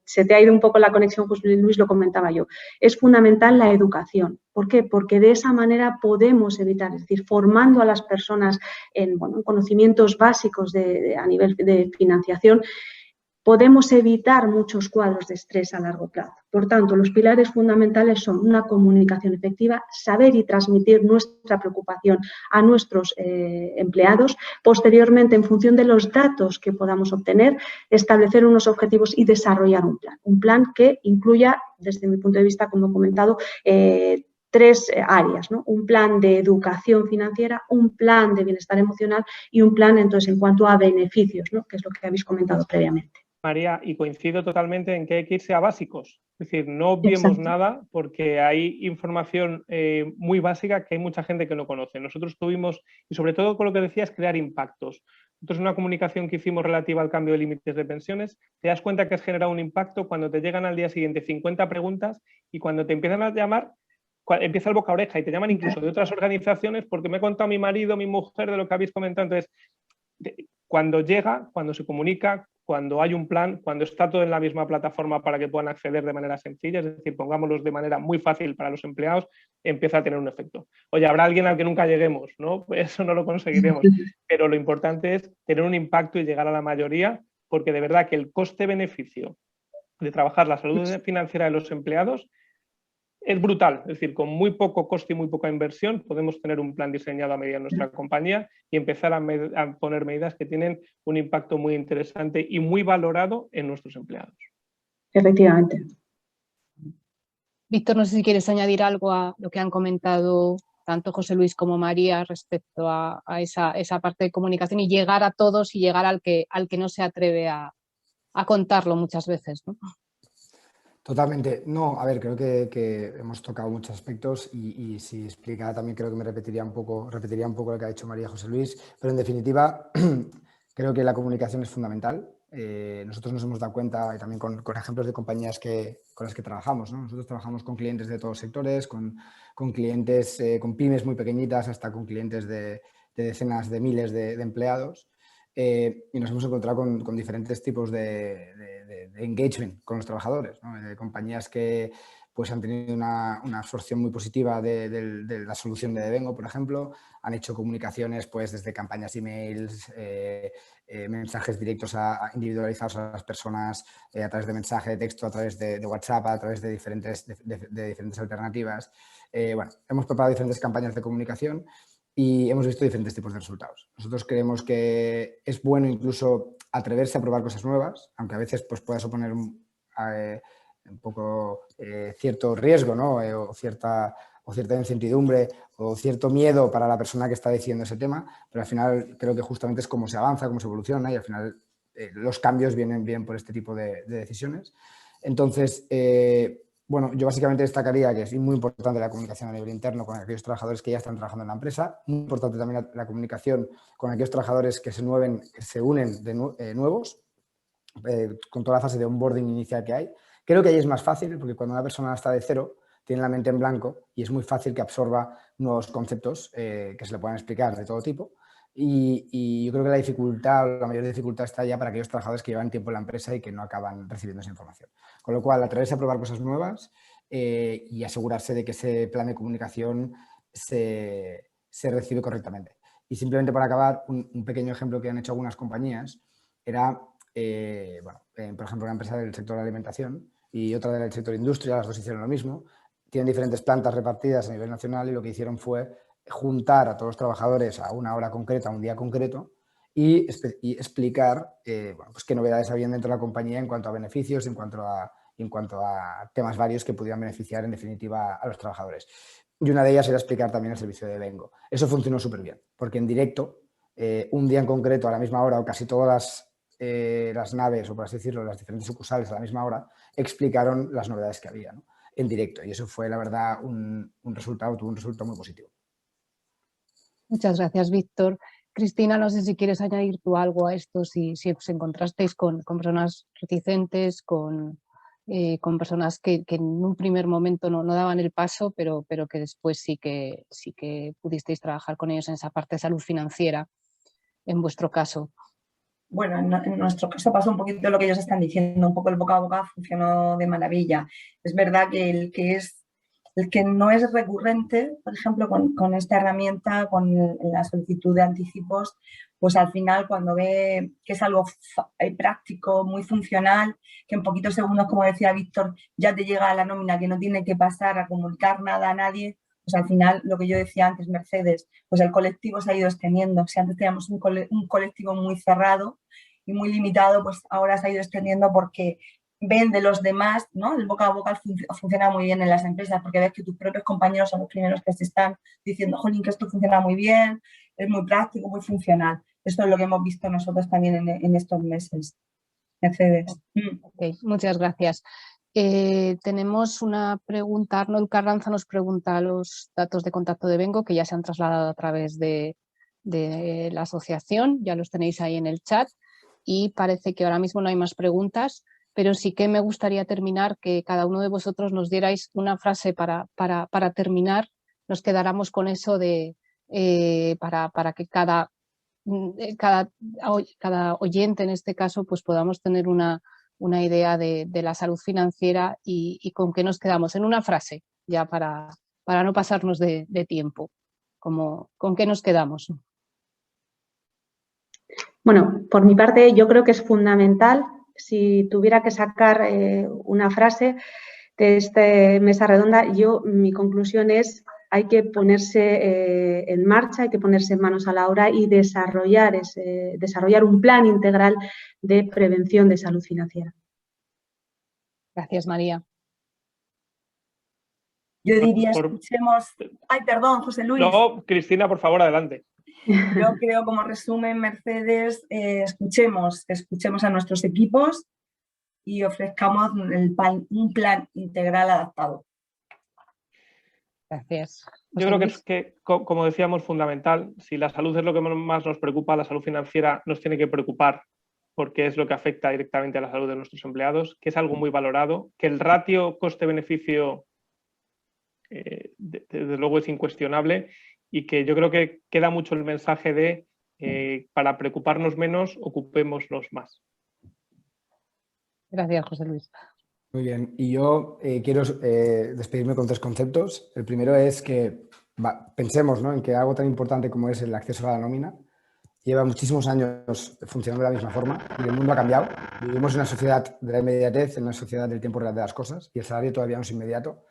se te ha ido un poco la conexión, José Luis, lo comentaba yo. Es fundamental la educación. ¿Por qué? Porque de esa manera podemos evitar, es decir, formando a las personas en conocimientos básicos a nivel de financiación, podemos evitar muchos cuadros de estrés a largo plazo. Por tanto, los pilares fundamentales son una comunicación efectiva, saber y transmitir nuestra preocupación a nuestros empleados, posteriormente, en función de los datos que podamos obtener, establecer unos objetivos y desarrollar un plan que incluya, desde mi punto de vista, como he comentado, 3 áreas, ¿no? Un plan de educación financiera, un plan de bienestar emocional y un plan, entonces, en cuanto a beneficios, ¿no?, que es lo que habéis comentado previamente. María, y coincido totalmente en que hay que irse a básicos. Es decir, no obviemos nada porque hay información muy básica que hay mucha gente que no conoce. Nosotros tuvimos, y sobre todo con lo que decías, crear impactos. Nosotros en una comunicación que hicimos relativa al cambio de límites de pensiones, te das cuenta que has generado un impacto cuando te llegan al día siguiente 50 preguntas y cuando te empiezan a llamar, empieza el boca a oreja y te llaman incluso de otras organizaciones porque me ha contado mi marido, mi mujer, de lo que habéis comentado. Entonces, cuando llega, cuando se comunica, cuando hay un plan, cuando está todo en la misma plataforma para que puedan acceder de manera sencilla, es decir, pongámoslos de manera muy fácil para los empleados, empieza a tener un efecto. Oye, habrá alguien al que nunca lleguemos, ¿no? Eso no lo conseguiremos, pero lo importante es tener un impacto y llegar a la mayoría, porque de verdad que el coste-beneficio de trabajar la salud financiera de los empleados es brutal. Es decir, con muy poco coste y muy poca inversión podemos tener un plan diseñado a medida de nuestra compañía y empezar a poner medidas que tienen un impacto muy interesante y muy valorado en nuestros empleados. Efectivamente. Víctor, no sé si quieres añadir algo a lo que han comentado tanto José Luis como María respecto a esa parte de comunicación y llegar a todos y llegar al que no se atreve a contarlo muchas veces, ¿no? Totalmente. No, a ver, creo que hemos tocado muchos aspectos y si explicara también creo que me repetiría un poco lo que ha dicho María y José Luis, pero en definitiva creo que la comunicación es fundamental. Nosotros nos hemos dado cuenta, y también con ejemplos de compañías con las que trabajamos, ¿no? Nosotros trabajamos con clientes de todos sectores, con clientes, con pymes muy pequeñitas hasta con clientes de decenas de miles de empleados. Y nos hemos encontrado con diferentes tipos de engagement con los trabajadores, ¿no? Compañías que pues, han tenido una absorción muy positiva de la solución de Devengo, por ejemplo. Han hecho comunicaciones pues, desde campañas emails, mensajes directos individualizados a las personas, a través de mensaje de texto, a través de WhatsApp, a través de diferentes alternativas. Bueno, hemos preparado diferentes campañas de comunicación y hemos visto diferentes tipos de resultados. Nosotros creemos que es bueno incluso atreverse a probar cosas nuevas, aunque a veces pues, pueda suponer un poco cierto riesgo, ¿no? o cierta incertidumbre o cierto miedo para la persona que está decidiendo ese tema, pero al final creo que justamente es cómo se avanza, cómo se evoluciona y al final los cambios vienen bien por este tipo de decisiones. Entonces, bueno, yo básicamente destacaría que es muy importante la comunicación a nivel interno con aquellos trabajadores que ya están trabajando en la empresa, muy importante también la comunicación con aquellos trabajadores que se unen de nuevos, con toda la fase de onboarding inicial que hay. Creo que ahí es más fácil porque cuando una persona está de cero, tiene la mente en blanco y es muy fácil que absorba nuevos conceptos que se le puedan explicar de todo tipo. Y yo creo que la mayor dificultad está ya para aquellos trabajadores que llevan tiempo en la empresa y que no acaban recibiendo esa información. Con lo cual, atreverse a probar cosas nuevas y asegurarse de que ese plan de comunicación se recibe correctamente. Y simplemente para acabar, un pequeño ejemplo que han hecho algunas compañías era, por ejemplo, una empresa del sector de alimentación y otra del sector industria, las dos hicieron lo mismo. Tienen diferentes plantas repartidas a nivel nacional y lo que hicieron fue juntar a todos los trabajadores a una hora concreta, a un día concreto y explicar pues qué novedades habían dentro de la compañía en cuanto a beneficios, en cuanto a temas varios que pudieran beneficiar en definitiva a los trabajadores. Y una de ellas era explicar también el servicio de Devengo. Eso funcionó súper bien, porque en directo, un día en concreto, a la misma hora o casi todas las las naves, o por así decirlo, las diferentes sucursales a la misma hora, explicaron las novedades que había, ¿no? En directo. Y eso fue, la verdad, tuvo un resultado muy positivo. Muchas gracias, Víctor. Cristina, no sé si quieres añadir tú algo a esto, si os encontrasteis con personas reticentes, con personas que en un primer momento no daban el paso, pero que después sí que pudisteis trabajar con ellos en esa parte de salud financiera, en vuestro caso. Bueno, en nuestro caso pasó un poquito lo que ellos están diciendo, un poco el boca a boca funcionó de maravilla. Es verdad que el que no es recurrente, por ejemplo, con esta herramienta, con la solicitud de anticipos, pues al final cuando ve que es algo práctico, muy funcional, que en poquitos segundos, como decía Víctor, ya te llega a la nómina, que no tiene que pasar a comunicar nada a nadie, pues al final, lo que yo decía antes, Mercedes, pues el colectivo se ha ido extendiendo. Si antes teníamos un colectivo muy cerrado y muy limitado, pues ahora se ha ido extendiendo porque ven de los demás, ¿no? El boca a boca funciona muy bien en las empresas porque ves que tus propios compañeros son los primeros que se están diciendo, jolín, que esto funciona muy bien, es muy práctico, muy funcional. Esto es lo que hemos visto nosotros también en estos meses. Mercedes. Okay, muchas gracias. Tenemos una pregunta. Arnold Carranza nos pregunta los datos de contacto de Vengo, que ya se han trasladado a través de la asociación, ya los tenéis ahí en el chat, y parece que ahora mismo no hay más preguntas, pero sí que me gustaría terminar, que cada uno de vosotros nos dierais una frase para terminar. Nos quedáramos con eso para que cada oyente en este caso pues podamos tener una idea de la salud financiera y con qué nos quedamos. En una frase, ya para no pasarnos de tiempo. ¿Con qué nos quedamos? Bueno, por mi parte yo creo que es fundamental, si tuviera que sacar una frase de esta mesa redonda, mi conclusión es: hay que ponerse en marcha, hay que ponerse manos a la obra y desarrollar un plan integral de prevención de salud financiera. Gracias, María. Yo diría, escuchemos... Ay, perdón, José Luis. No, Cristina, por favor, adelante. Yo creo, como resumen, Mercedes, escuchemos a nuestros equipos y ofrezcamos un plan integral adaptado. Gracias. Yo creo que es que, como decíamos, fundamental. Si la salud es lo que más nos preocupa, la salud financiera nos tiene que preocupar porque es lo que afecta directamente a la salud de nuestros empleados, que es algo muy valorado, que el ratio coste-beneficio desde luego es incuestionable y que yo creo que queda mucho el mensaje de para preocuparnos menos, ocupémonos más. Gracias, José Luis. Muy bien, y yo quiero despedirme con 3 conceptos. El primero es que pensemos, ¿no?, en que algo tan importante como es el acceso a la nómina lleva muchísimos años funcionando de la misma forma y el mundo ha cambiado. Vivimos en una sociedad de la inmediatez, en una sociedad del tiempo real de las cosas y el salario todavía no es inmediato.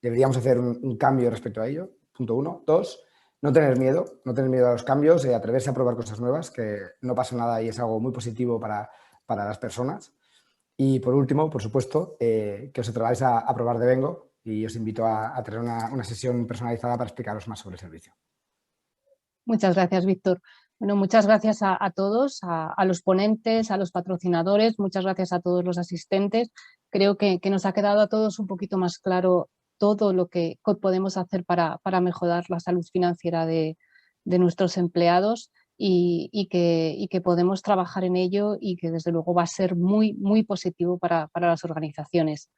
Deberíamos hacer un cambio respecto a ello, punto 1. 2, no tener miedo a los cambios, atreverse a probar cosas nuevas, que no pasa nada y es algo muy positivo para las personas. Y por último, por supuesto, que os atreváis a probar de Vengo y os invito a tener una sesión personalizada para explicaros más sobre el servicio. Muchas gracias, Víctor. Bueno, muchas gracias a todos, a los ponentes, a los patrocinadores, muchas gracias a todos los asistentes. Creo que nos ha quedado a todos un poquito más claro todo lo que podemos hacer para mejorar la salud financiera de nuestros empleados y que podemos trabajar en ello y que desde luego va a ser muy, muy positivo para las organizaciones.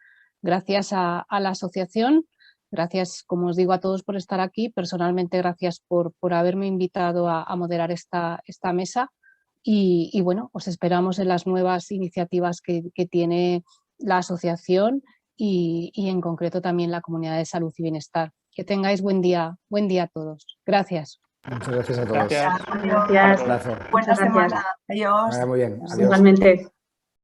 Gracias a la asociación. Gracias, como os digo, a todos por estar aquí. Personalmente, gracias por haberme invitado a moderar esta mesa y bueno, os esperamos en las nuevas iniciativas que tiene la asociación y en concreto también la Comunidad de Salud y Bienestar. Que tengáis buen día a todos. Gracias. Muchas gracias a todos. Gracias. Gracias. Un placer. Buena semana. Adiós. Muy bien. Adiós. Igualmente.